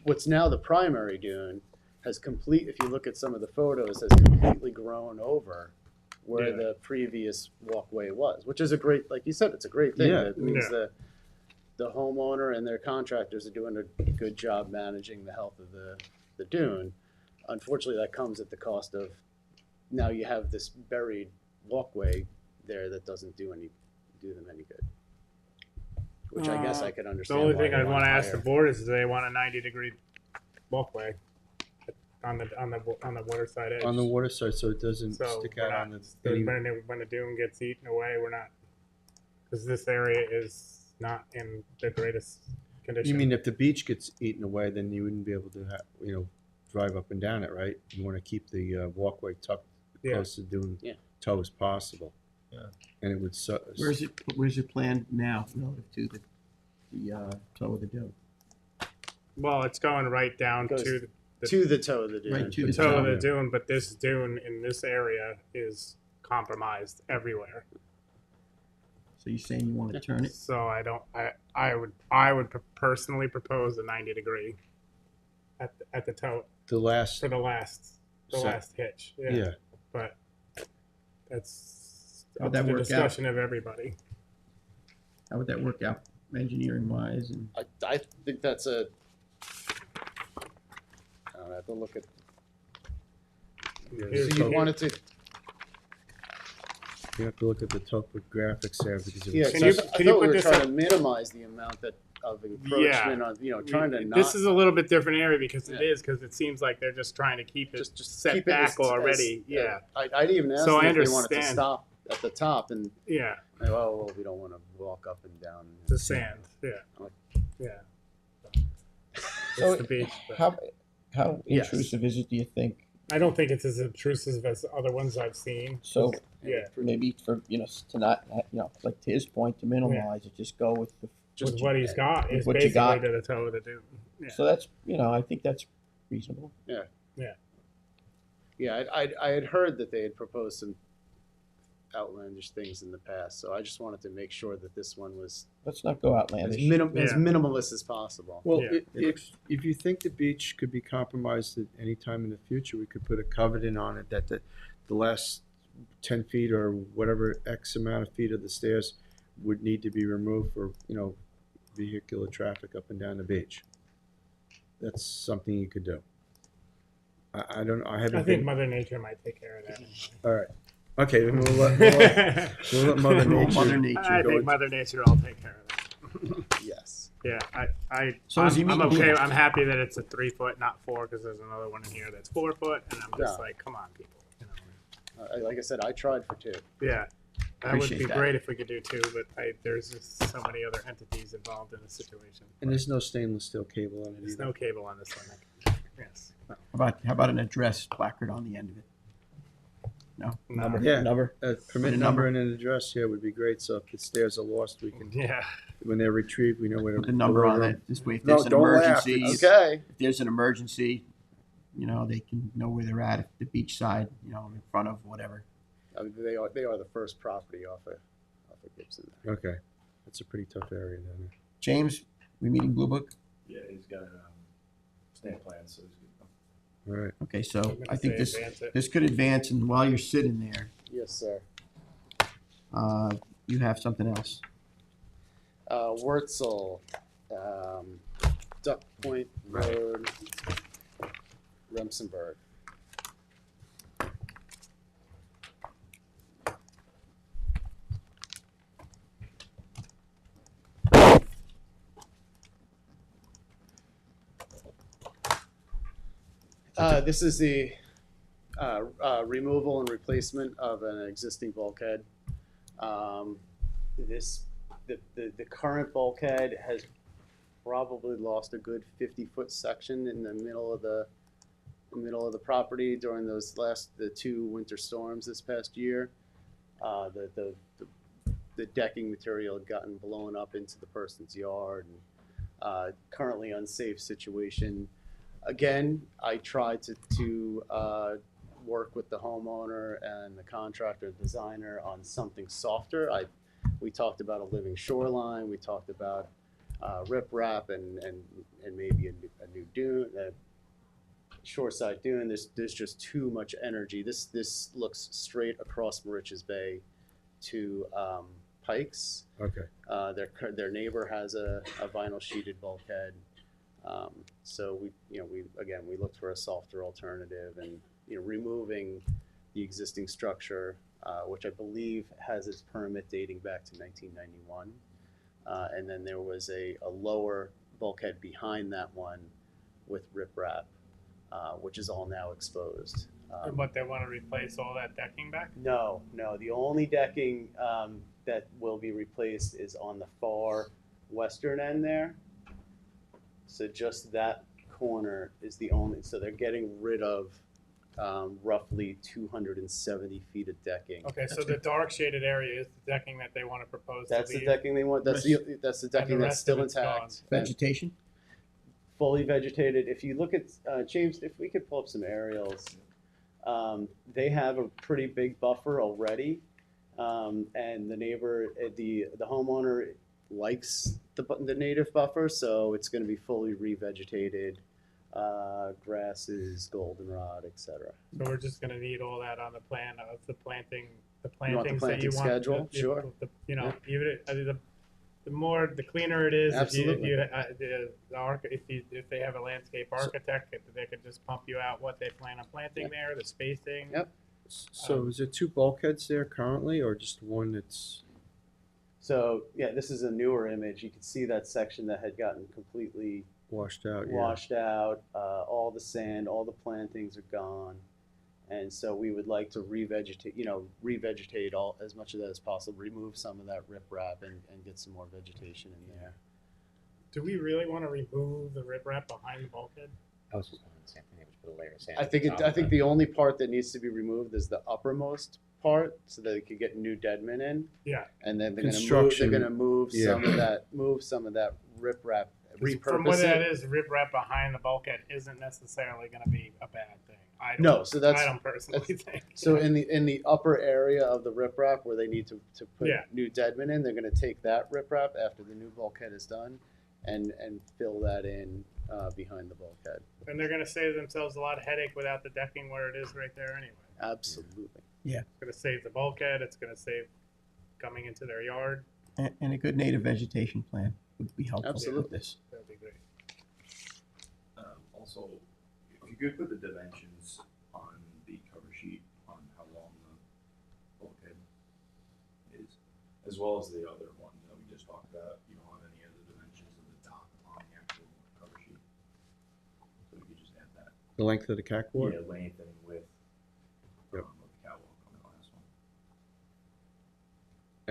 what's now the primary dune has if you look at some of the photos, has completely grown over where Yeah. the previous walkway was, which is a great, like you said, it's a great thing. Yeah. That means Yeah. the homeowner and their contractors are doing a good job managing the health of the dune. Unfortunately, that comes at the cost of, now you have this buried walkway there that doesn't do them any good. Which I guess I could The understand. only why thing they I want to ask the hire. board is, do they want a 90-degree walkway on the water side edge? On the water side, so it doesn't So stick we're out not- on the. so any- when the dune gets eaten away, we're not, because this area is not in the greatest condition. You mean if the beach gets eaten away, then you wouldn't be able to, drive up and down it, right? You want to keep the walkway tucked Yeah. close to dune Yeah. toe as possible. Yeah. And it would. Where's your plan now relative to the toe of the dune? Well, it's going right down Goes to To the toe of the dune. Right to the the toe of toe. the dune, but this dune in this area is compromised everywhere. So you're saying you want to turn it? So I would personally propose a 90-degree at the toe The last. for the last So- hitch. Yeah. But that's How'd up that to the work out? discussion of everybody. How would that work out engineering wise? And I think that's I don't have to look at. Here's- So you wanted to, You have to look at the topographics there because. yeah. Can so you- I can you thought we put were this trying up? to minimize the amount of encroachment on, trying to not. This is a little bit different area because Yeah. it seems like they're just trying to keep it just set keep it back as- already. as- Yeah. I'd even asked So them I if they wanted to understand. stop at the top and, Yeah. well, we don't want to walk up and down. The sand. Yeah. Like- Yeah. So It's the beach. but how Yes. intrusive is it? Do you think? I don't think it's as intrusive as other ones I've seen. So Yeah. maybe for to not like to his point, to minimize it, just go with the With what he's got is what you basically got. to the toe of the dune. Yeah. So that's I think that's reasonable. Yeah, I had heard that they had proposed some outlandish things in the past, so I just wanted to make sure that this one was Let's not go as, outlandish. Yeah. minimalist as possible. Well, Yeah. if you think the beach could be compromised at any time in the future, we could put a covenant on it that the last 10 feet or whatever X amount of feet of the stairs would need to be removed for, vehicular traffic up and down the beach. That's something you could do. I don't know. I haven't I think been. Mother Nature might take care of that. All right. Okay, then we'll let Mother Nature. Mother Nature. I go think into- Mother Nature will take care of that. Yes. Yeah, So is he I'm meeting okay. Blue Book? I'm happy that it's a 3 foot, not 4, because there's another one in here that's 4 foot, and I'm just Yeah. like, come on, people. Like I said, I tried for 2. Yeah, that would Appreciate be that. great if we could do 2, but there's just so many other entities involved in the situation. And there's no stainless steel cable on it There's either. no cable on this one. Yes. How about an address placard on the end of it? No. No. Number. Yeah. Number. A permit And a number number. and an address, yeah, would be great. So if the stairs are lost, we can, Yeah. when they're retrieved, we know where to. Put the number on deliver it. This way, if No, there's an don't laugh. emergency, It's- Okay. if there's an emergency, they can know where they're at. If the beach side, in front of whatever. I mean, they are the first property off of Gibson. them. Okay, that's a pretty tough area down there. James, we meeting Blue Book? Yeah, he's got stamp plans, so he's good. All right. Okay, so I'm gonna I think say this advance it. this could advance, and while you're sitting there, Yes, sir. you have something else. Wurzel, Duck Point Road, Remsenburg. This is the removal and replacement of an existing bulkhead. The current bulkhead has probably lost a good 50-foot section in the middle of the property during the 2 winter storms this past year. The decking material had gotten blown up into the person's yard, and currently unsafe situation. Again, I tried to work with the homeowner and the contractor designer on something softer. We talked about a living shoreline. We talked about riprap and maybe a new dune, shoreside dune. There's just too much energy. This looks straight across Moriches Bay to Pikes. Okay. Their neighbor has a vinyl sheeted bulkhead. So we looked for a softer alternative, and removing the existing structure, which I believe has its permit dating back to 1991, and then there was a lower bulkhead behind that one with riprap, which is all now exposed. But they want to replace all that decking back? No, the only decking that will be replaced is on the far western end there. So just that corner is the only, so they're getting rid of roughly 270 feet of decking. Okay, so the dark shaded area is the decking that they want to propose to That's the leave. decking they want, that's the decking that's rest of still it's gone. intact. and Vegetation? Fully vegetated. If you look at, James, if we could pull up some aerials, they have a pretty big buffer already. And the neighbor, the homeowner likes the native buffer, so it's going to be fully revegetated, grasses, goldenrod, etc. So we're just gonna need all that on the plan of the plantings You want the that you planting want. schedule? Sure. The cleaner it is. Absolutely. If they have a landscape architect, they could just pump you out what they plan on planting there, the spacing. Yep. So is there two bulkheads there currently, or just one that's? So yeah, this is a newer image. You can see that section that had gotten completely Washed out, yeah. washed out. All the sand, all the plantings are gone, and so we would like to revegetate all as much of that as possible. Remove some of that riprap and get some more vegetation in there. Do we really want to remove the riprap behind the bulkhead? I was just wondering the same thing. They would put a layer of sand. I think the only part that needs to be removed is the uppermost part, so that they could get new deadmen in. Yeah. And then they're gonna Construction, move yeah. some of that riprap, From what repurpose that it. is, riprap behind the bulkhead isn't necessarily going to be a bad thing. I don't personally think. So in the upper area of the riprap where they need to put Yeah. new deadmen in, they're gonna take that riprap after the new bulkhead is done and fill that in behind the bulkhead. And they're going to save themselves a lot of headache without the decking where it is right there anyway. Absolutely. It's going to save the bulkhead. It's going to save coming into their yard. And a good native vegetation plan would be helpful with Absolutely. this. That'd be great. Also, if you could put the dimensions on the cover sheet on how long the bulkhead is, as well as the other one that we just talked about. You don't have any of the dimensions of the dock on the actual cover sheet, so we could just add that. The length of the catwalk? Yeah, length and width. Yep. Of the catwalk on the last one.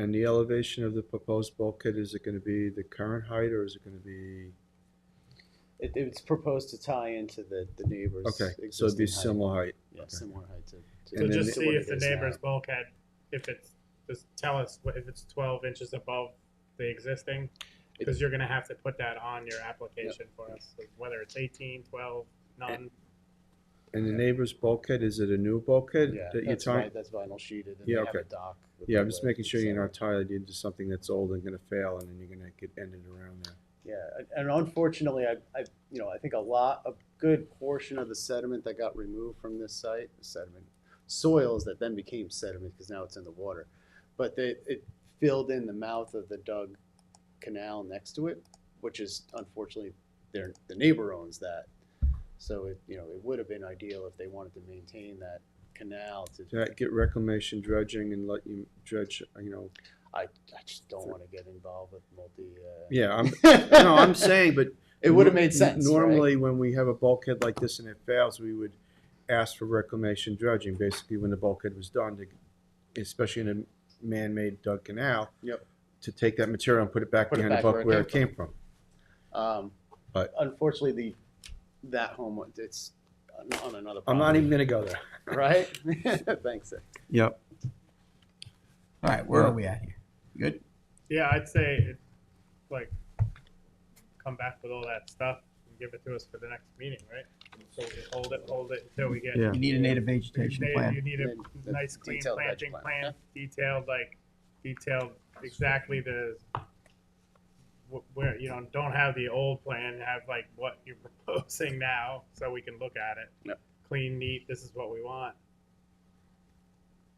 And the elevation of the proposed bulkhead, is it gonna be the current height, or is it gonna be? It's proposed to tie into the neighbor's Okay, so it'd be existing height. similar height. Yeah, Okay. similar height to So And then just to see what if it the is neighbor's now. bulkhead, just tell us if it's 12 inches above the existing, because you're going to have to put that on your application for us, so whether it's 18, 12, none. And the neighbor's bulkhead, is it a new bulkhead Yeah, that you're that's tying? that's vinyl sheeted, and Yeah, they have okay. a dock. with Yeah, the I'm just lid, making sure you're etc. not tied into something that's old and gonna fail, and then you're gonna get ended around there. Yeah, and unfortunately, I think a good portion of the sediment that got removed from this site, the sediment, soils that then became sediment because now it's in the water, but it filled in the mouth of the dug canal next to it, which is unfortunately the neighbor owns that. So it would have been ideal if they wanted to maintain that canal to. Get reclamation dredging and let you dredge, I just don't want to get involved with Yeah, I'm saying, but. It would have made sense, right? Normally, when we have a bulkhead like this and it fails, we would ask for reclamation dredging, basically when the bulkhead was done, especially in a man-made dug canal. Yep. To take that material and put it back behind the bulk where it came from. But unfortunately, that home, it's on another property. I'm not even gonna go there. Right? Thanks, Ed. Yep. All right, where are we at here? Good? Yeah, I'd say, come back with all that stuff and give it to us for the next meeting, right? So we just hold it until we get. Yeah. You need a native vegetation You plan. need And a nice clean detailed planting veg plan, plan, detailed exactly where, you know, don't have the old plan, have like what you're proposing now, so we can look at it. Yep. Clean, neat, this is what we want.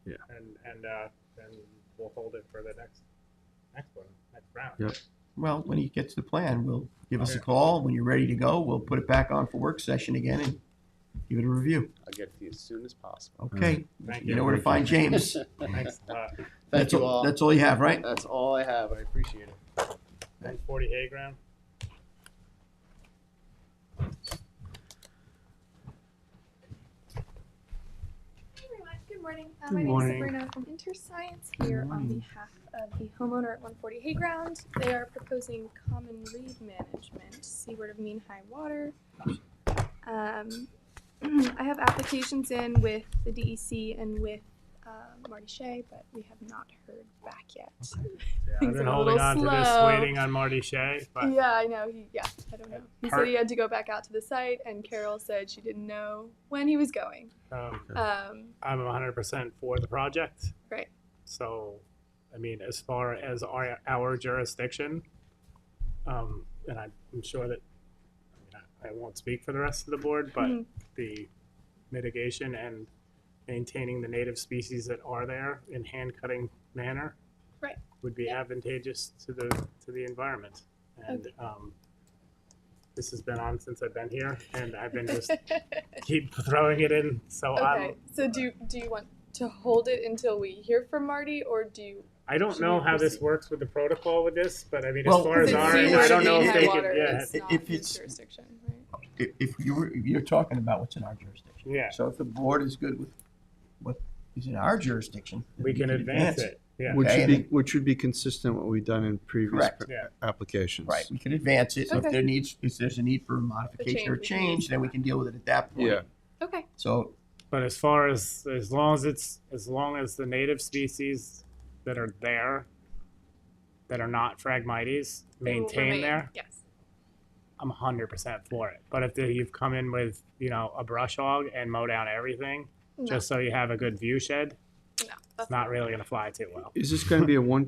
Yeah. And then we'll hold it for the next one, next round. Yep. Well, when he gets the plan, we'll give us a Okay. call. When you're ready to go, we'll put it back on for work session again and give it a review. I'll get it to you as soon as possible. Okay, Thank you know where to find James. Thanks a lot. Thank That's you all- all. That's all you have, right? That's all I have. I appreciate it. 140 hay ground. Everyone, good morning. Good My morning. name is Sabrina from InterScience here on behalf of the homeowner at 140 Hayground. They are proposing common reed management, seaward of mean high water. I have applications in with the DEC and with Marty Shea, but we have not heard back yet. Yeah, I've Things been are a holding little on to this, slow. waiting on Marty Shea, but Yeah, I know. I don't know. He Part- said he had to go back out to the site, and Carol said she didn't know when he was going. I'm 100% for the project. Right. So, I mean, as far as our jurisdiction, and I'm sure that, I won't speak for the rest of the board, but Mhm. the mitigation and maintaining the native species that are there in hand cutting manner Right. would be advantageous to the environment. And this has been on since I've been here, and I've been just keep throwing it in. So Okay, so do you want to hold it until we hear from Marty, or do you? I don't should know we how this proceed? works with the protocol with this, but I mean, Well, as far as Because our, it's I don't seaward know of if mean they high can, water, yeah, it's not If his it's- jurisdiction, right? If you're talking about what's in our jurisdiction. yeah, So if the board is good with what is in our jurisdiction, then we can advance it. Yeah, Which Okay, should and be, which should be consistent with what we've done in previous Correct. Yeah. applications. Right, we can advance it. Okay. If there's a need for a modification or we can change, use then we that. can deal with it at that point. Yeah. Okay. So, but as far as long as the native species that are there, that are not Phragmites, They will maintain remain, there, Yes. I'm 100% for it. But if you've come in with, a brush hog and mow down everything, No, just so you have a good view shed, no, that's it's not really going to fly too well. Is this going to be a one?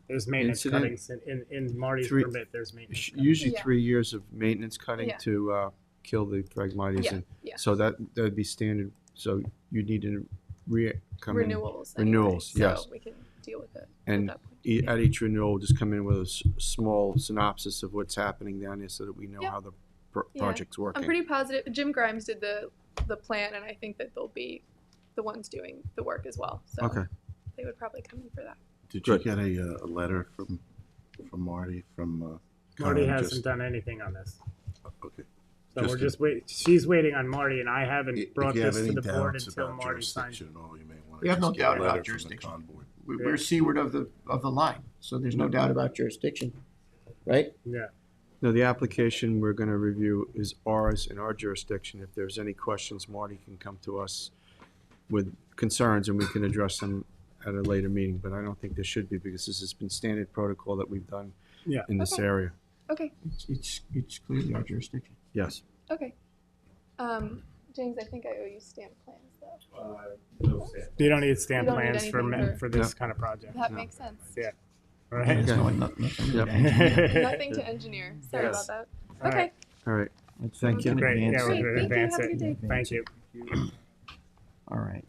There's maintenance Incident? cuttings in Marty's Three- permit. There's maintenance. cuttings. Usually Yeah. 3 years of maintenance cutting Yeah. to kill the Phragmites, Yeah, and yeah. so that would be standard. So you need to come in, Renewals. Renewals, anyway, yes. So we can deal with it. and at that point. at each renewal, just come in with a small synopsis of what's happening down there, so that we know Yeah. how the Yeah. project's working. I'm pretty positive. Jim Grimes did the plan, and I think that they'll be the ones doing the work as well. So Okay. they would probably come in for that. Did Good. you get a letter from Marty from? Marty Karen, hasn't just- done anything on this. Okay. So Just we're to- just wait. She's waiting on Marty, and I haven't If brought you have this to any the board doubts until about Marty signs. jurisdiction and all, you may want We to have no just get doubt a about letter from the jurisdiction. con board. we're seaward of the line, so there's no doubt about jurisdiction, right? Yeah. No, the application we're going to review is ours in our jurisdiction. If there's any questions, Marty can come to us with concerns, and we can address them at a later meeting. But I don't think there should be, because this has been standard protocol that we've done Yeah. in this Okay. area. Okay. It's clearly our jurisdiction. Yes. Okay. James, I think I owe you stamp plans though. You don't need stamp You don't need plans for anything for this kind of project. That makes sense. Yeah. Right. There's Okay. nothing Yep. to engineer. Nothing to engineer. Sorry Yes. about that. All Okay. right. All right. Let's Thank you. Great. Yeah, advance we're it. going to Thank you. advance Have a it. good day. Thank you. All right.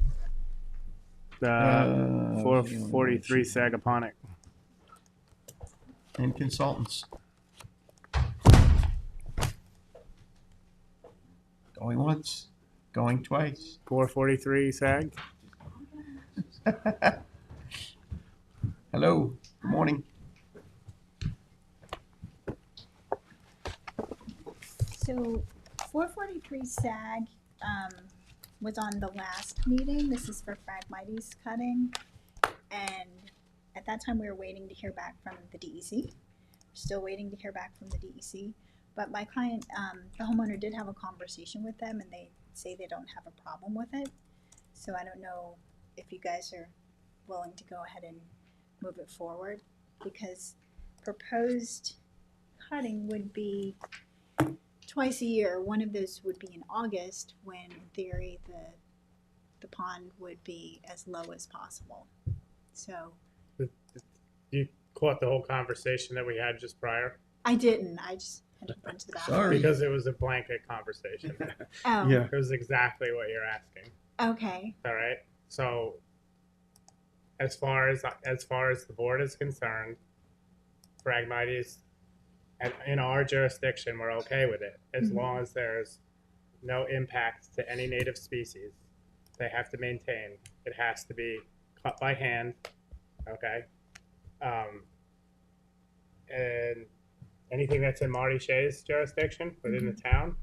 443 Sagaponic. And consultants. Going once, going twice. 443 Sag. Hello, good morning. So 443 SAG was on the last meeting. This is for Phragmites cutting. And at that time, we were waiting to hear back from the DEC. Still waiting to hear back from the DEC. But my client, the homeowner, did have a conversation with them, and they say they don't have a problem with it. So I don't know if you guys are willing to go ahead and move it forward, because proposed cutting would be twice a year. One of those would be in August, when in theory the pond would be as low as possible. So caught the whole conversation that we had just prior? I didn't. I just had to run to the bathroom. Sorry. Because it was a blanket conversation. Oh, Yeah. It was exactly what you're asking. okay. All right. So, as far as the board is concerned, Phragmites, and in our jurisdiction, we're okay with it as Mhm. long as there's no impact to any native species. They have to maintain. It has to be cut by hand. Okay. And anything that's in Marty Shea's jurisdiction within the town.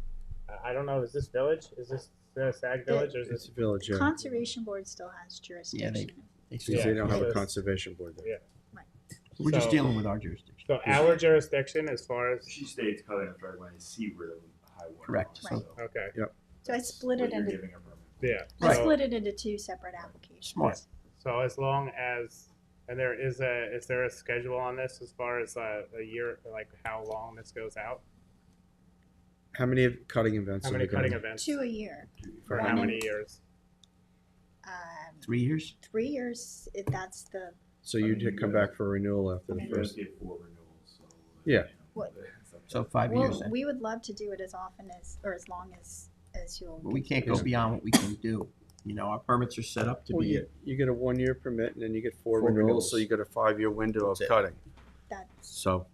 I don't know. Is this village? Is this the Sag Village, or is It's this? a village, yeah. Conservation Board still has Yeah, jurisdiction. they Because still, they don't have a so- conservation board there. Yeah. we're just So- dealing with our jurisdiction. So our jurisdiction, as far as She states cutting a Phragmites is seaward of high water. Correct. mark, Right. so okay, So I split it what you're into, giving a permit. yeah. I Right. split it into two separate applications. Smart. So as long as, and is there a schedule on this as far as a year, like how long this goes out? How many cutting events? How are many they gonna cutting do? events? 2 a year. For One how in- many years? 3 years? 3 years, that's the, So you'd come back for renewal after the You guys first. get 4 renewals, so. Yeah. you know, What- it's up to- So 5 years well, then. we would love to do it as often as, or as long as you'll. But we can't go beyond what we can do. You know, our permits are set up to Well, be, you get a 1-year permit and then you get 4 4 renewals, so renewals. you get a 5-year window of That's it. cutting. That So,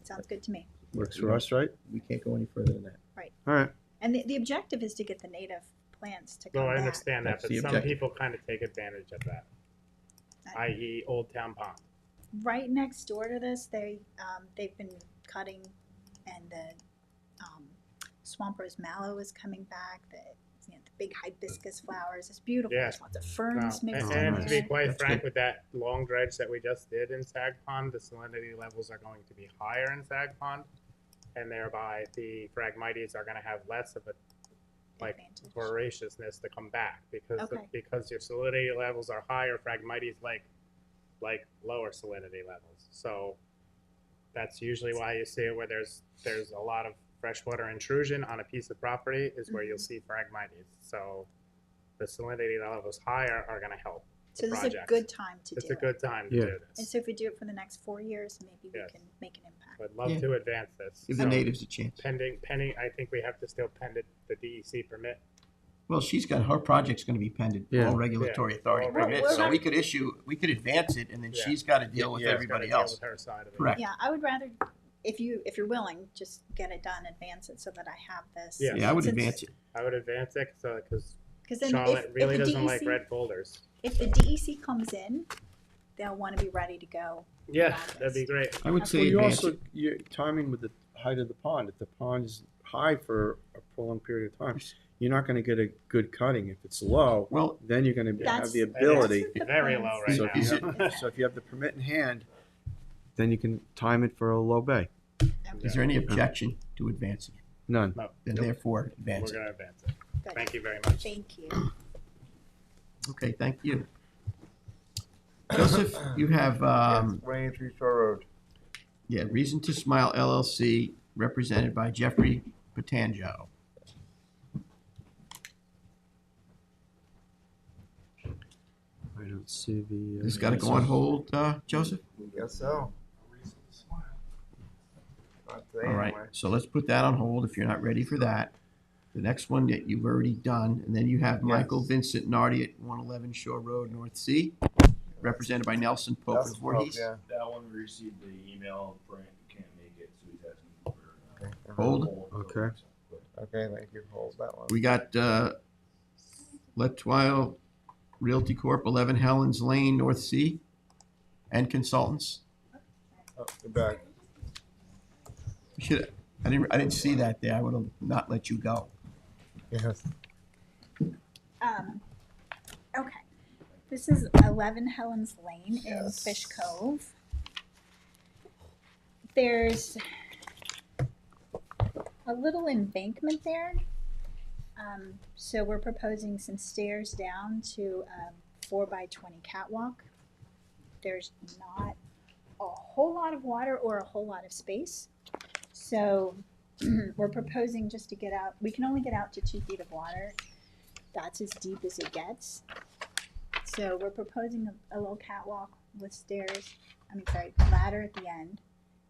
sounds good to me. works for us, right? we can't go any further than that. All right. And the objective is to get the native plants to come No, I back. understand that, That's but the some objective. people kind of take advantage of that, i.e. Old Town Pond. Right next door to this, they've been cutting, and the swamp rose mallow is coming back. The big hibiscus flowers. It's beautiful. Yeah. There's lots of ferns No, mixed and in to there. be quite That's frank good. with that long dredge that we just did in Sag Pond, the salinity levels are going to be higher in Sag Pond, and thereby the Phragmites are going to have less of a Advantage. voraciousness to come back because Okay. because your salinity levels are higher. Phragmites like lower salinity levels, so that's usually why you see it where there's a lot of freshwater intrusion on a piece of property is where you'll see Phragmites. So the salinity levels higher are going to help. So this is a project. good time to It's do a it. good time to Yeah. do And this. so if we do it for the next 4 years, maybe we Yes. can make an impact. Would love Yeah. to advance this. Give the So, natives a chance. pending. I think we have to still pend the DEC permit. Well, her project's gonna be pending Yeah. all regulatory authority Well, permits, we're so not- we could advance it, and then Yeah. she's gotta deal with Yeah. everybody Gotta deal else. with her side of it. Correct. Yeah, I would rather, if you're willing, just get it done, advance it so that I have this. Yeah. Yeah, I would Since- advance it. I would advance it because Because then Charlotte if really the doesn't like DEC red folders. If the DEC comes in, they'll want to be ready to go. Yeah, that'd be great. I would Well, say you advance also, it. you're timing with the height of the pond. If the pond is high for a prolonged period of time, you're not gonna get a good cutting. If it's low, Well, then you're gonna have That's- the ability. that's what the Very plans low right So say. if you, so if you have the permit in hand, then you can time it for a low bay. is there any objection to advancing it? None. No, Then therefore, advance we're it. gonna advance it. Good. Thank you very much. Thank you. Okay, thank you. Joseph, you have, Rain Tree Shore Road. yeah, Reason to Smile LLC, represented by Jeffrey Patanjo. I don't see the. This gotta go on hold, Joseph? Guess so. Not today, All right, anyway. so let's put that on hold if you're not ready for that. The next one that you've already done, and then you have Michael Vincent Nardi at 111 Shore Road, North Sea, represented by Nelson Pope That's and the Pope, Voorhees. yeah. That one, we received the email, Frank can't make it, so he's asking for. Okay. Hold. Okay. Okay, thank you. Hold that one. We got Letwile Realty Corp., 11 Helens Lane, North Sea, and consultants. Oh, you're back. I didn't see that there. I would have not let you go. Yes. Okay. This is 11 Helens Lane in Yes. Fish Cove. There's a little embankment there. So we're proposing some stairs down to a 4x20 catwalk. There's not a whole lot of water or a whole lot of space. So we're proposing just to get out, we can only get out to 2 feet of water. That's as deep as it gets. So we're proposing a little catwalk with stairs, ladder at the end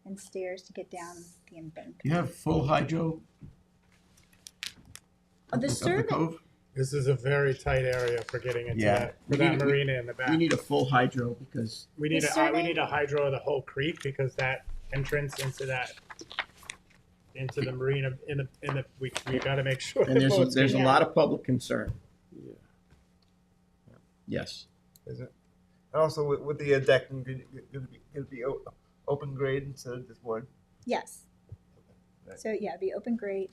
and stairs to get down the embankment. You have full hydro Oh, the of the survey, cove? This is a very tight area for getting into Yeah. that, We for that need- marina in the back. We need a full hydro because We need The a survey- hydro of the whole creek because that entrance into the marina we gotta make sure. and the boats there's a can- lot of public concern. Yeah. Yes. Is it? And also with the decking, it'd be open grade instead of just one. yes. Right. So yeah, it'd be open grade.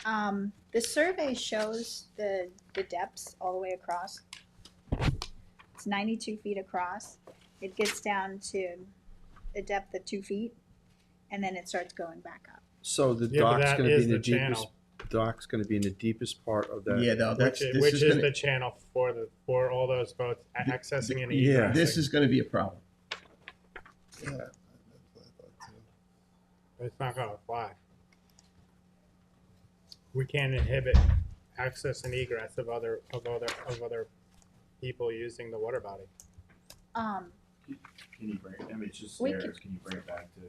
The survey shows the depths all the way across. It's 92 feet across. It gets down to a depth of 2 feet, and then it starts going back up. So the Yeah, but dock's that gonna be is in the the deepest, channel. dock's gonna be in the deepest part of that. Yeah, no, Which this is gonna, the channel for all those boats accessing and yeah. egressing. this is gonna be a problem. Yeah, that's what I thought too. It's not gonna fly. We can't inhibit access and egress of other people using the water body. Can you bring, I mean, it's just We stairs, can you bring it back to?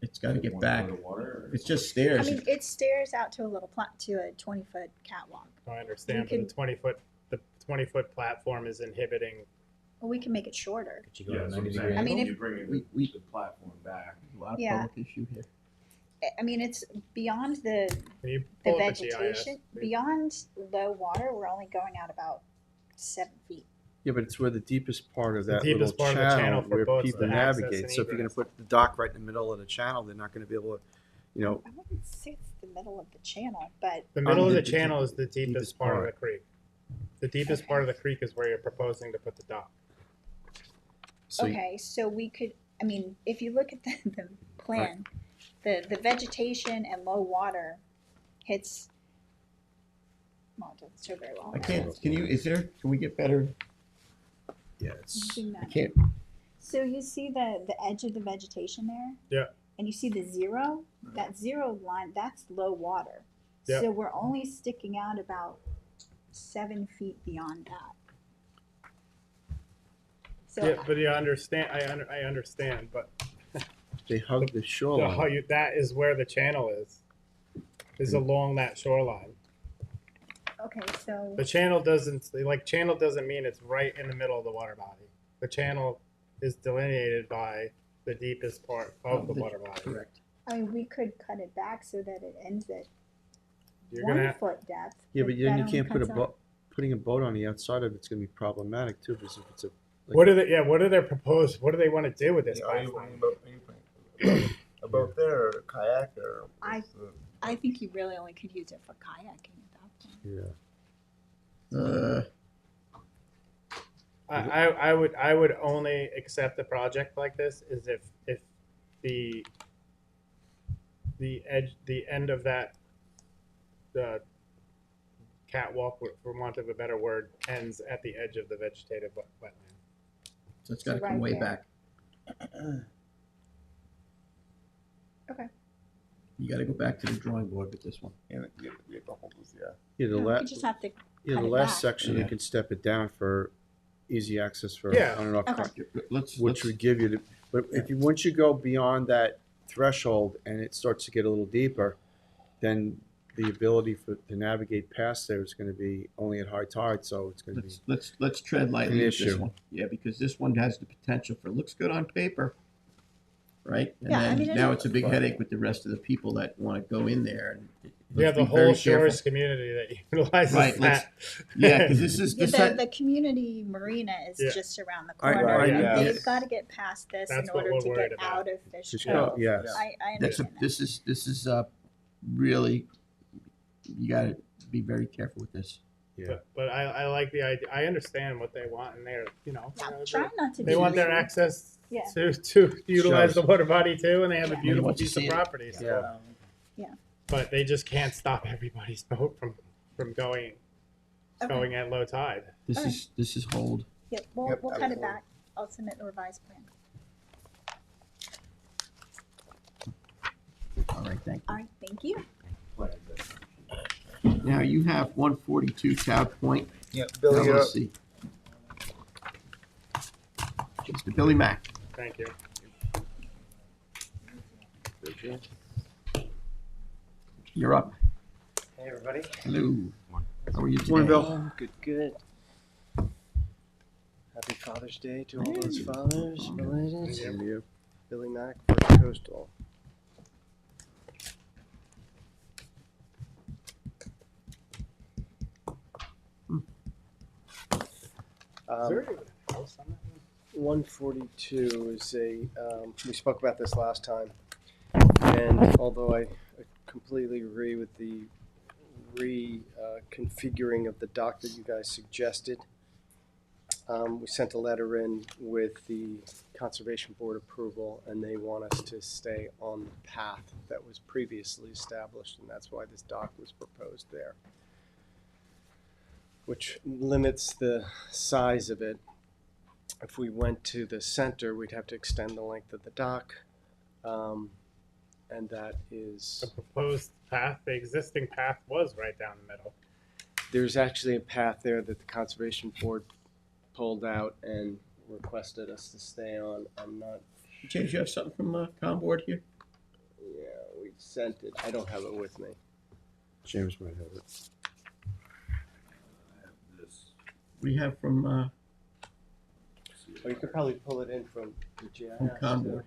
It's gotta get 1 back. foot of water, or- It's just I stairs. mean, it stairs out to a little to a 20-foot catwalk. I understand, We but the 20-foot platform is inhibiting. Well, we can make it shorter. Could you go Yeah, to that's what 90 I'm degree saying. I mean, You bring we- the platform back. A lot of Yeah. public issue here. I mean, it's beyond the Can you the pull up the vegetation. GIS, please? Beyond low water, we're only going out about 7 feet. Yeah, but it's where the deepest part of The that little deepest part of the channel channel for where boats people to access navigate. and So if you're gonna egress. put the dock right in the middle of the channel, they're not gonna be able to, I wouldn't say it's the middle of the channel, but The middle of the the channel is the deepest deepest part of the part. creek. The deepest part of the creek is where you're proposing to put the dock. so you- okay, so we could, I mean, if you look at the plan, the vegetation and low water hits, well, it doesn't show very well. I can't, can we get better? yeah, it's, Zoom I that. can't, So you see the edge of the vegetation there? Yeah. And you see the zero? That zero line, that's low water. Yeah. So we're only sticking out about 7 feet beyond that. So Yeah, but you understand, I understand, but they hug the shoreline. that is where the channel is along that shoreline. okay, so The channel doesn't mean it's right in the middle of the water body. The channel is delineated by the deepest part of the water body. correct. I mean, we could cut it back so that it ends at You're 1 gonna, foot depth. Yeah, but then that you only can't put a cuts out- boat, putting a boat on the outside of it's gonna be problematic too, because if it's a, what do they propose, what do they want to do with this Are you platform? bringing a boat there or a kayak or? I think you really only could use it for kayaking at that point. yeah. I would only accept a project like this is if the end of that the catwalk, for want of a better word, ends at the edge of the vegetative wetland. So it's gotta Right come way there. back. Okay. You gotta go back to the drawing board with this one. Yeah, we have to hold this, yeah. Yeah, the No, last, you just have to yeah, cut the it last back. section, you Yeah. can step it down for easy access for, Yeah. I don't know, Okay. Let's, which would give you the, but if you, once you go beyond that threshold and it starts to get a little deeper, then the ability to navigate past there is gonna be only at high tide, so it's gonna be, let's tread lightly An with this issue. one. Yeah, because this one has the potential for, looks good on paper, right? And Yeah, I then mean, now it- it's a big headache with the rest of the people that wanna go in there and. We have let's the be very whole careful. shores community that utilizes Right, let's- that. Yeah, cause this is, Yeah, this, the community marina is Yeah. just around the I- corner. I- and yeah. They've got to get past this That's in what order we're to worried get about. out of Fish just Cove. go, yes. I that's a, understand that. this is really, you gotta be very careful with this. yeah. But I like the idea. I understand what they want, and they're Yeah, I'm trying not to they be want their illegal. access Yeah. to utilize Shows. the water body too, and they have Yeah. a beautiful Once you piece of see it. property. So. Yeah. But they just can't stop everybody's boat from going Okay. at low tide. This Alright. this is hold. Yep, Yep, we'll cut it absolutely. back. I'll submit a revised plan. All right, thank All right, thank you. you. Now you have 142 Tab Point. Yeah, Now Billy, let's see. Mr. Billy Mack. Thank you. You're up. Hey, everybody. Hello. How are you today? Morning, Bill. Good, good. Happy Father's Day to all those fathers related. Same to you. Billy Mack, First Coastal. Is there even a house on that one? 142 is we spoke about this last time. And although I completely agree with the reconfiguring of the dock that you guys suggested, we sent a letter in with the Conservation Board approval, and they want us to stay on the path that was previously established, and that's why this dock was proposed there, which limits the size of it. If we went to the center, we'd have to extend the length of the dock, and that is... The proposed path, the existing path was right down the middle. There's actually a path there that the Conservation Board pulled out and requested us to stay on. I'm not... James, you have something from Con Board here? Yeah, we sent it. I don't have it with me. James might have it. I have this. We have from Or you could probably pull it in from the GIS. Con too. Board.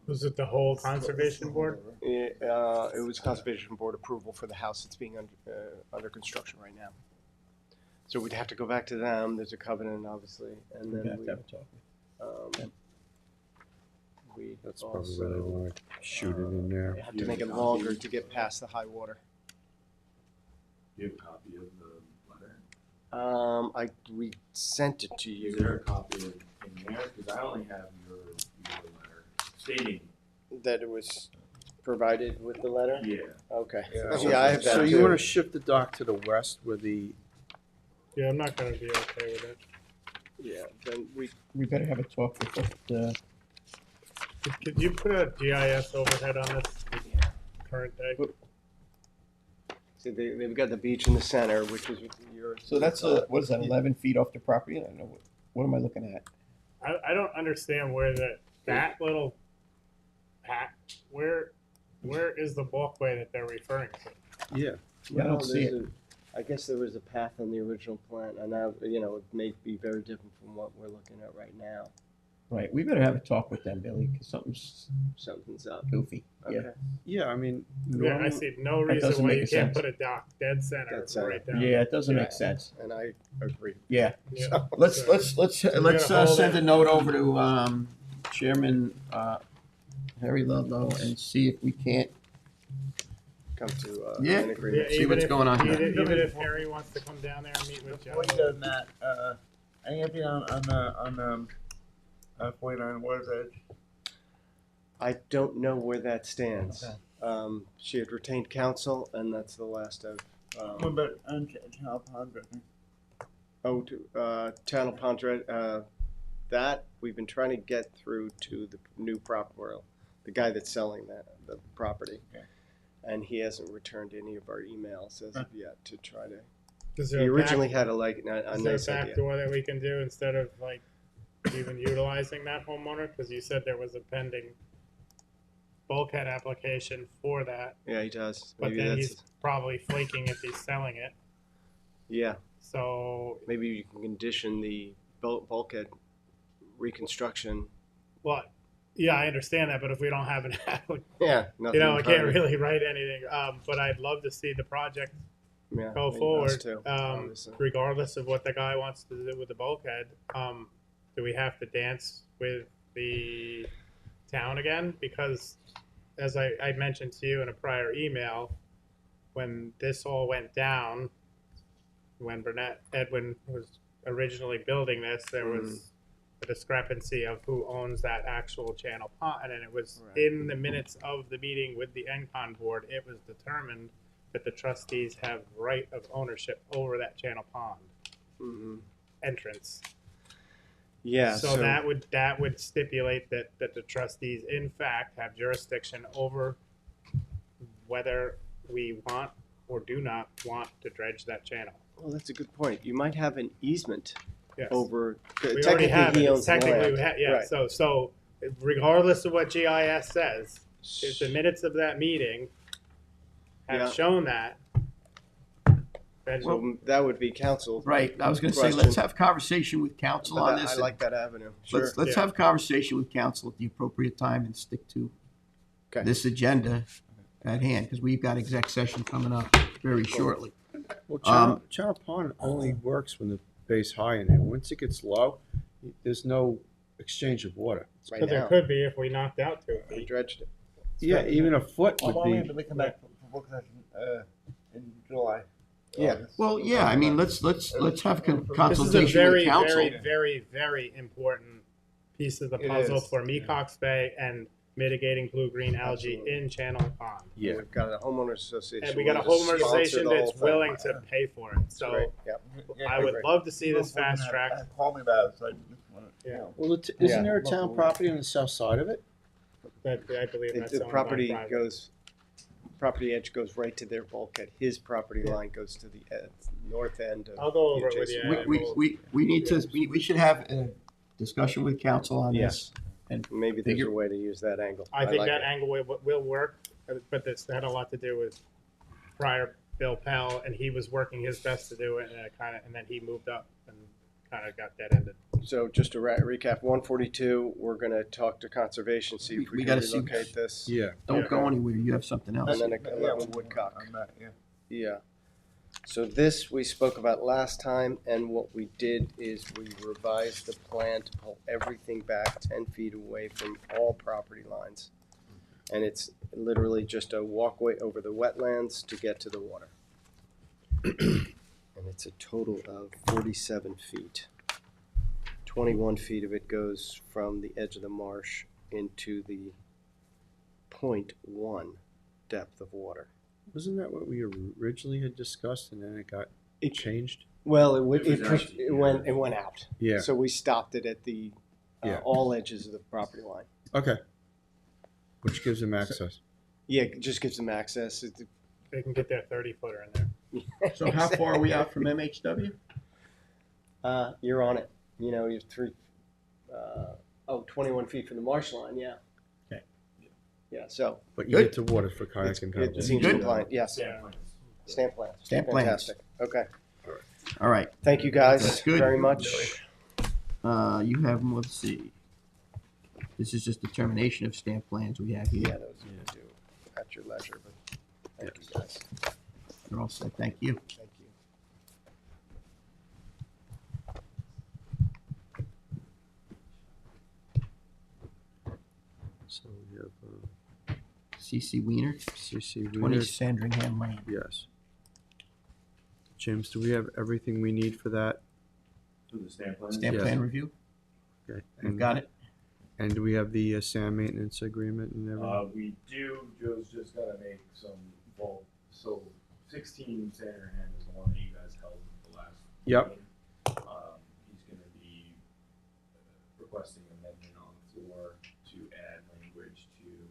Was it the whole Conservation Board? Yeah, it was Conservation Board approval for the house that's being under construction right now. So we'd have to go back to them. There's a covenant, obviously, and We then have to have a talk with. we That's probably where they also want to shoot it in there. have to make it longer to get past the high water. Do you have a copy of the letter? We sent it to Is you. there a copy in there? Because I only have your letter stating. That it was provided with the letter? Yeah. Okay. Yeah. Yeah, I have that So you too. want to shift the dock to the west where the, Yeah, I'm not gonna be okay with it. Yeah, then We better have a talk with the, Could you put a GIS overhead on this current day? see, they've got the beach in the center, which is your. so that's what is that, 11 feet off the property? I don't know, what am I looking at? I don't understand where that little pat, where is the walkway that they're referring to? yeah. Yeah, I don't see it. I guess there was a path on the original plan, and now, it may be very different from what we're looking at right now. Right, we better have a talk with them, Billy, because Something's up. goofy. Yeah. Okay. Yeah, I mean, Yeah, I normally, see no That reason doesn't why make you a can't sense. put a dock dead center Dead center. right down. Yeah, it doesn't Yeah. make sense. And I agree. Yeah. Yeah. Let's So- let's we're gonna hold send it. a note over to Chairman Harry Ludlow and see if we can't. Come to Yeah. an Yeah, agreement. See even what's if- going on here. Even if Harry wants to come down there and meet with Joe. Before you do that, anything on 49 Water's Edge? I don't know where that stands. Okay. She had retained counsel, and that's the last of. What about on Channel Pond? Channel Pond, that we've been trying to get through to the new property, the guy that's selling the property. Okay. And he hasn't returned any of our emails as of yet to try to. Is He there a originally back, had a is there a nice back idea. door that we can do instead of like even utilizing that homeowner? Because you said there was a pending bulkhead application for that, Yeah, he does. but Maybe then that's, he's probably flaking if he's selling it. yeah, So, maybe you can condition the bulkhead reconstruction. well, yeah, I understand that, but if we don't have an applicant, Yeah, nothing. I can't hard. really write anything. But I'd love to see the project Yeah, go maybe us forward, too, um, obviously. regardless of what the guy wants to do with the bulkhead. Do we have to dance with the town again? Because as I mentioned to you in a prior email, when this all went down, when Edwin was originally building this, there was a discrepancy of who owns that actual channel pond, and it was Right. in the minutes of the meeting with the NCON board, it was determined that the trustees have right of ownership over that channel pond Mhm. entrance. Yeah, So that would stipulate that the trustees in fact have jurisdiction over whether we want or do not want to dredge that channel. Well, that's a good point. You might have an easement Yes. over, We already have technically he it. owns the Technically, land. yeah, Right. so regardless of what GIS says, if the minutes of that meeting have Yeah. shown that, then So that would be council. Right, I was gonna say, question. let's have conversation with council But on that- this. I and like that avenue. Sure. Let's Yeah. have conversation with council at the appropriate time and stick to Okay. this agenda at hand, because we've got exec session coming up very shortly. Well, Um, channel pond only works when the bay's high in it. Once it gets low, there's no exchange of water. Right but there now, could be if we knocked out 2 we feet. dredged it. Yeah, even a foot How would long be. until they come back for book session, in July? Yeah. August? Well, yeah, I mean, let's have This is a consultation very, with council. very, very, very important piece of the It puzzle is. for Mecox Bay and mitigating blue-green algae Absolutely. in Channel Pond. Yeah. We've got a homeowners association. And we got a willing to homeowners sponsor association the whole that's thing. willing to pay for it. That's So great. Yeah. I would love to see this Look, fast tracked. Call me about it, so I just wanna, you Yeah. know. Well, isn't Yeah. there a town property on the south side of it? But I believe that's The owned by property private. goes, property edge goes right to their bulkhead. His property line goes to the north end of. I'll go over the it with you. adjacent We, and we need to, we should have a discussion with council on this. Maybe there's Figure- a way to use that angle. I think like that it. angle will work, but this had a lot to do with prior Bill Pell, and he was working his best to do it, and then he moved up and kind of got dead ended. So just to recap, 142, we're gonna talk to conservation, see if We we can gotta see- relocate this. Yeah. Don't go anywhere, you have something else. And then 11 Woodcock. I'm not, yeah. Yeah. So this we spoke about last time, and what we did is we revised the plan to pull everything back 10 feet away from all property lines. And it's literally just a walkway over the wetlands to get to the water. And it's a total of 47 feet. 21 feet of it goes from the edge of the marsh into the 0.1 depth of water. Wasn't that what we originally had discussed and then it got changed? Well, it went out. Yeah. So we stopped it at the Yeah. all edges of the property line. Okay. Which gives them access. Yeah, it just gives them access. They can get their 30-footer in there. So how far are we out from MHW? You're on it. You know, you're 21 feet from the marsh line. Yeah. Okay. Yeah. So But you Good. get to water for kayak and it paddle. seems Good. compliant. Yes. Yeah. Stamp plan. Stamp plans. Fantastic. Okay. All right, Thank you guys That's good. very much. you have, let's see. This is just determination of stamp plans we have Yeah, here. those you can do at your leisure. But thank you guys. You're all set, thank you. Thank you. So we have CC Wiener, CC 20 Wieners. Sandringham Lane. Yes. James, do we have everything we need for that? For the stamp plans? Stamp Yes. plan review, Okay. we've got it. And do we have the sand maintenance agreement and everything? We do, Joe's just gotta make some, well, so 16 Sandringham is the one that you guys held the last. Yep. meeting. He's gonna be requesting amendment on the floor to add language to.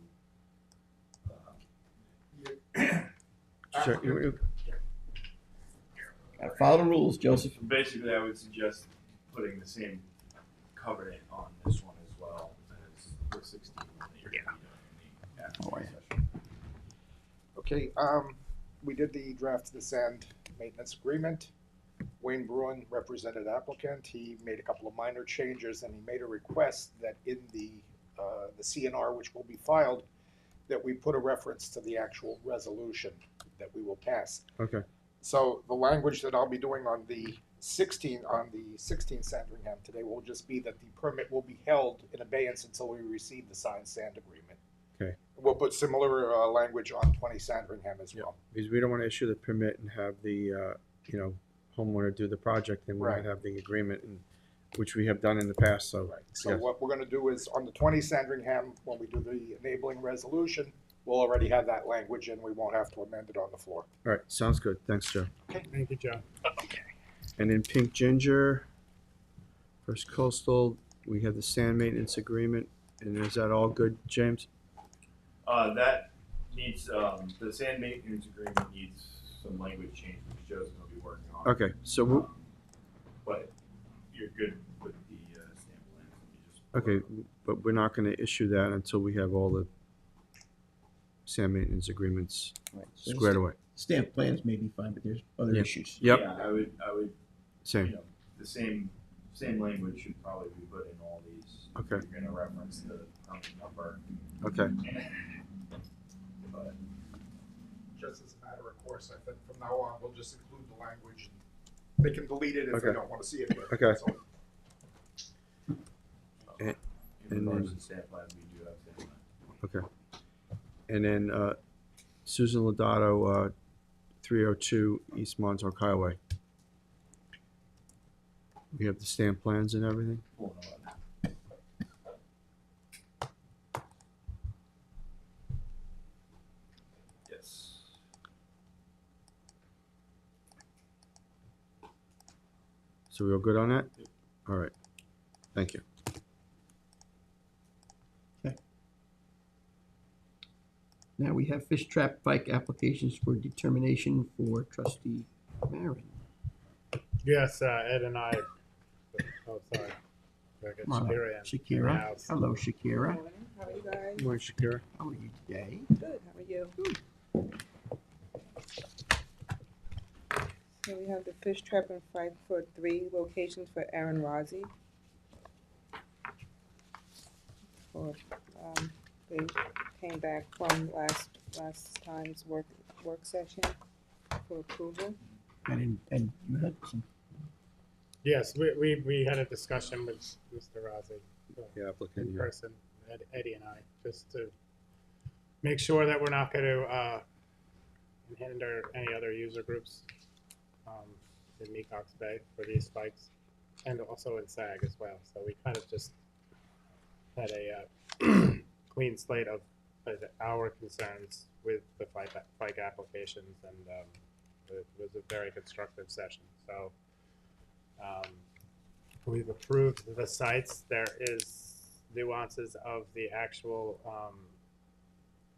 Sure. Gotta follow the rules, Joseph. Basically, I would suggest putting the same covenant on this one as well as the 16 one that you're gonna be doing in the after Oh, yeah. session. Okay, we did the draft of the sand maintenance agreement. Wayne Bruin represented applicant. He made a couple of minor changes and he made a request that in the CNR, which will be filed, that we put a reference to the actual resolution that we will pass. Okay. So the language that I'll be doing on the 16 Sandringham today will just be that the permit will be held in abeyance until we receive the signed sand agreement. Okay. We'll put similar language on 20 Sandringham as well. Because we don't want to issue the permit and have the, homeowner do the project and we Right. not have the agreement, and which we have done in the past, so. Right. So yes. what we're gonna do is on the 20 Sandringham, when we do the enabling resolution, we'll already have that language and we won't have to amend it on the floor. All right, sounds good. Thanks, Joe. Thank you, Joe. And in Pink Ginger, First Coastal, we have the sand maintenance agreement, and is that all good, James? That needs, the sand maintenance agreement needs some language change, which Joe's gonna be working on. Okay, so we'll, But you're good with the, stamp plans, you just. okay, but we're not gonna issue that until we have all the sand maintenance agreements Right, so squared away. Stamp plans may be fine, but there's other Yeah. issues. Yep. Yeah, I would, you Same, know, the same language should probably be put in all these. Okay. You're gonna reference the permit number. okay, But Just as a matter of course, I think from now on, we'll just include the language. They can delete it if they Okay. don't wanna see it. Here. Okay. So, in and regards then- to stamp plans, we do have stamp plans. okay. And then, Susan Lodato, 302 East Montauk Highway. We have the stamp plans and everything? We'll know about that. Yes. So we're all good on that? All right, thank you. Now we have fish trap pike applications for determination for trustee Marin. Yes, Ed and I, oh, sorry. I got Come on up, Shakira in the Shakira. house. Hello, Shakira. How are you guys? Morning, Shakira. How are you today? Good. How are you? So we have the fish trap and fight for 3 locations for Aaron Rozzi. For they came back from last time's work session for approval. And you had some, Yes, we had a discussion with Mr. Rossi. The applicant, In yeah. person, Eddie and I, just to make sure that we're not gonna, hinder any other user groups, in Mecox Bay for these spikes, and also in SAG as well, so we kind of just had a, clean slate of our concerns with the FICE applications, and, it was a very constructive session, so, we've approved the sites. There is nuances of the actual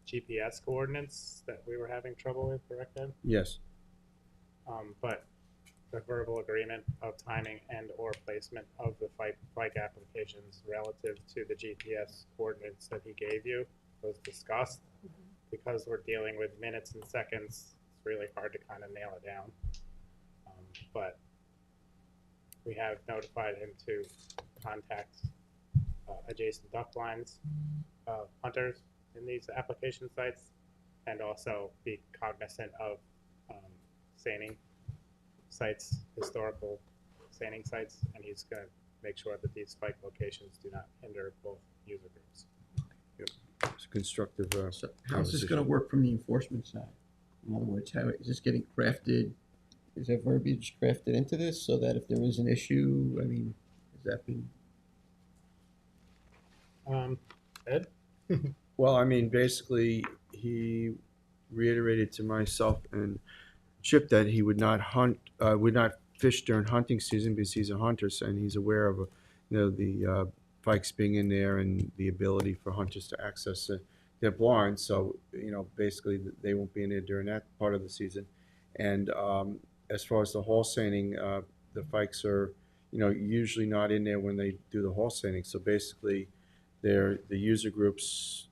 GPS coordinates that we were having trouble with, correct, Ed? Yes, But the verbal agreement of timing and or placement of the FICE applications relative to the GPS coordinates that he gave you was discussed. Because we're dealing with minutes and seconds, it's really hard to kind of nail it down. But we have notified him to contact adjacent duck lines, hunters in these application sites, and also be cognizant of seining sites, historical seining sites, and he's going to make sure that these spike locations do not hinder both user groups. it's a constructive, so how's this conversation. gonna work from the enforcement side? In other words, how is this getting crafted? Is there verbiage crafted into this so that if there is an issue, I mean, is that being? Ed? Well, I mean, basically, he reiterated to myself and Chip that he would not fish during hunting season because he's a hunter, and he's aware of, the pikes being in there and the ability for hunters to access their blinds. So, basically, they won't be in there during that part of the season. And as far as the haul seining, the fikes are, usually not in there when they do the haul seining. So basically, the user groups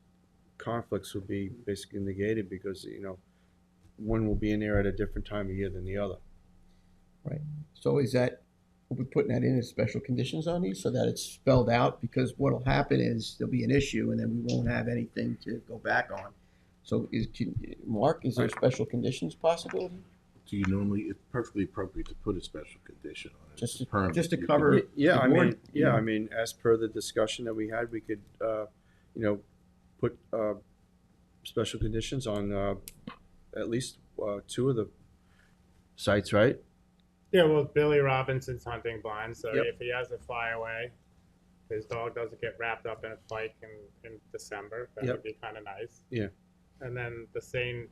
conflicts will be basically negated because, one will be in there at a different time of year than the other. Right. So is that, we'll be putting that in as special conditions on these so that it's spelled out? Because what'll happen is there'll be an issue and then we won't have anything to go back on. So Mark, is there special conditions possibility? Do you normally, it's perfectly appropriate to put a special condition on it? Just It's a permit. just to You cover. can- Yeah, the I board, mean, as per the discussion that we had, we could, put special conditions on at least 2 of the sites, right? Yeah, well, Billy Robinson's hunting blind, so Yep. if he has a flyaway, his dog doesn't get wrapped up in a spike in December. That Yep. would be kind of nice. Yeah. And then the seining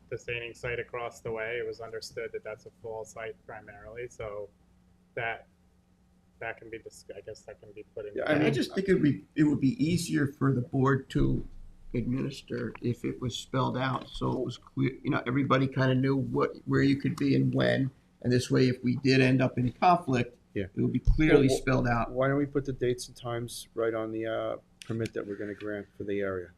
site across the way, it was understood that that's a fall site primarily, so that can be I guess that can be put in. Yeah, I just think it would be easier for the board to administer if it was spelled out, so it was clear, everybody kind of knew where you could be and when, and this way, if we did end up in conflict, Yeah. it would be clearly Well, spelled out. Why don't we put the dates and times right on the permit that we're gonna grant for the area?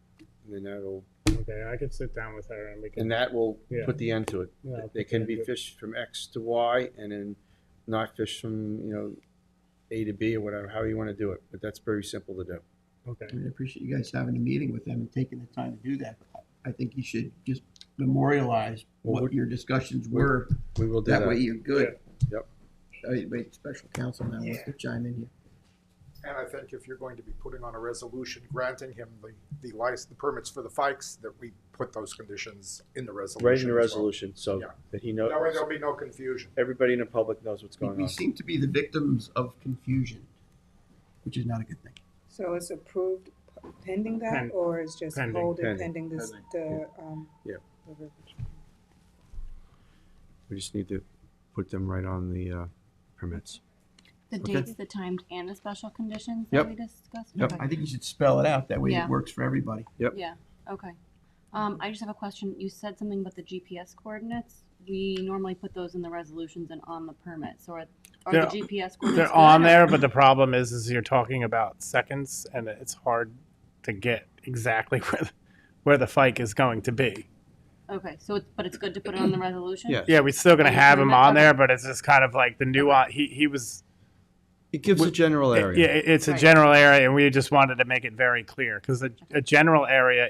And then that'll, Okay, I could sit down with her and we can. and that will Yeah. put the end to it. Yeah, I'll They put can the be end to it. fished from X to Y and then not fished from, A to B or whatever, however you wanna do it, but that's very simple to do. Okay. I appreciate you guys having a meeting with them and taking the time to do that. I think you should just memorialize what your discussions were. We will do that. That way you're good. Yep. Wait, special counsel now wants to chime in here. And I think if you're going to be putting on a resolution granting him the license, the permits for the fikes, that we put those conditions in the resolution. Right in the as well. resolution, so Yeah. that he knows, That way there'll be no confusion. everybody in the public knows what's going We on. seem to be the victims of confusion, which is not a good thing. So it's approved pending that, Pen- or it's just pending. hold it Pending. pending this, the, Yeah. the verbiage? We just need to put them right on the permits. The Okay. dates, the times, and the special conditions Yep. that we discussed? Yep. Okay. I think you should spell it out. That way Yeah. it works for everybody. Yeah, okay. I just have a question. You said something about the GPS coordinates. We normally put those in the resolutions and on the permit. So are the They're- GPS coordinates? They're good, on or- there, but the problem is you're talking about seconds, and it's hard to get exactly where the fike is going to be. Okay, so but it's good to put it on the resolution? Yeah. Yeah, we're still gonna On the have him permit? on Okay. there, but it's just kind of like the nuance. He was. It gives a general Yeah, area. it's a Right. general area, and we just wanted to make it very clear because a general area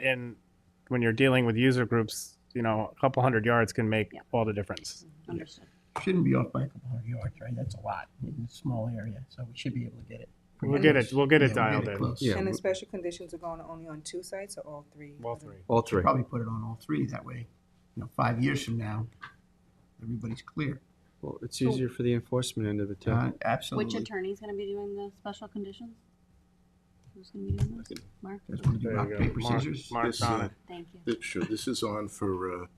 when you're dealing with user groups, a couple 100 yards can make Yeah. all the difference. Understood. Shouldn't be off by a couple hundred yards, right? That's a lot in a small area, so we should be able to get it. pretty We'll get close. it. We'll get it Yeah, dialed in. close. Yeah. And the special conditions are going only on 2 sites or all 3? All three. All three. Probably put it on all 3. That way, 5 years from now, everybody's clear. Well, it's easier for the enforcement end of it too. Absolutely. Which attorney's gonna be doing the special conditions? Who's gonna be doing those? Mark? Guys want to do There rock, you go. paper, Mark- scissors? Mark's Yes, on it. Thank you. Sure, this is on for a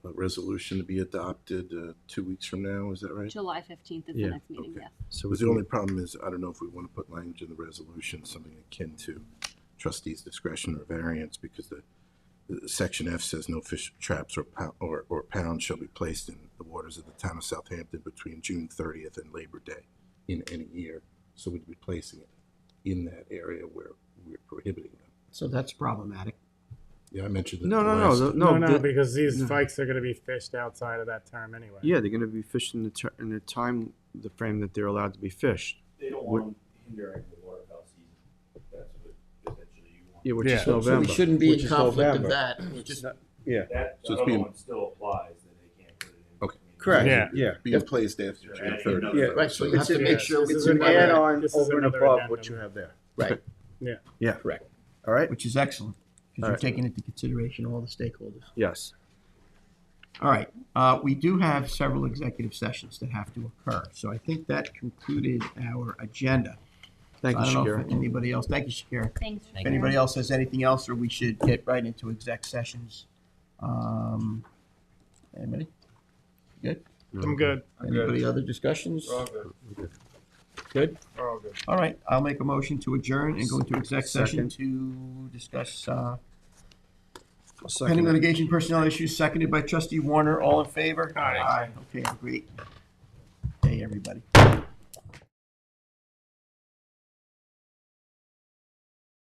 resolution to be adopted 2 weeks from now, is that right? July 15th is Yeah. the next meeting, Okay. yes. So Because the only problem is, I don't know if we want to put language in the resolution, something akin to trustee's discretion or variance, because the section F says no fish traps or pounds shall be placed in the waters of the town of Southampton between June 30th and Labor Day in any year. So we'd be placing it in that area where we're prohibiting them. So that's problematic. Yeah, I mentioned that. No, because these no. fikes are going to be fished outside of that term anyway. Yeah, they're going to be fished in the time, the frame that they're allowed to be fished. They don't want them hindering the waterfowl season. That's what essentially you want. Yeah, which Yeah. is So November. we shouldn't be which in is conflict of November. that. It's just Yeah, That So it's other being- one still applies, that they can't put it in. Okay. correct. Yeah. Yeah. Being placed after June Adding 30th. another- Yeah, right, so you have to Yeah, make sure this it's is in another- that, Add on This is over and another above addendum. what you have there. right, Yeah. Yeah. correct, All right? which is excellent, because you're Alright. taking into consideration all the stakeholders. Yes. All right, we do have several executive sessions that have to occur, so I think that concluded our agenda. Thank you, I don't know if Shakira. anybody else, thank you, Shakira. Thanks. If anybody else has anything else, or we should get right into exec sessions. Anybody? Good? I'm good. Anybody other discussions? We're all good. Good? We're all good. All right, I'll make a motion to adjourn and go into exec session Second. to discuss Second. pending litigation personnel issues, seconded by trustee Warner. All in favor? Aye. Okay, great. Hey, everybody.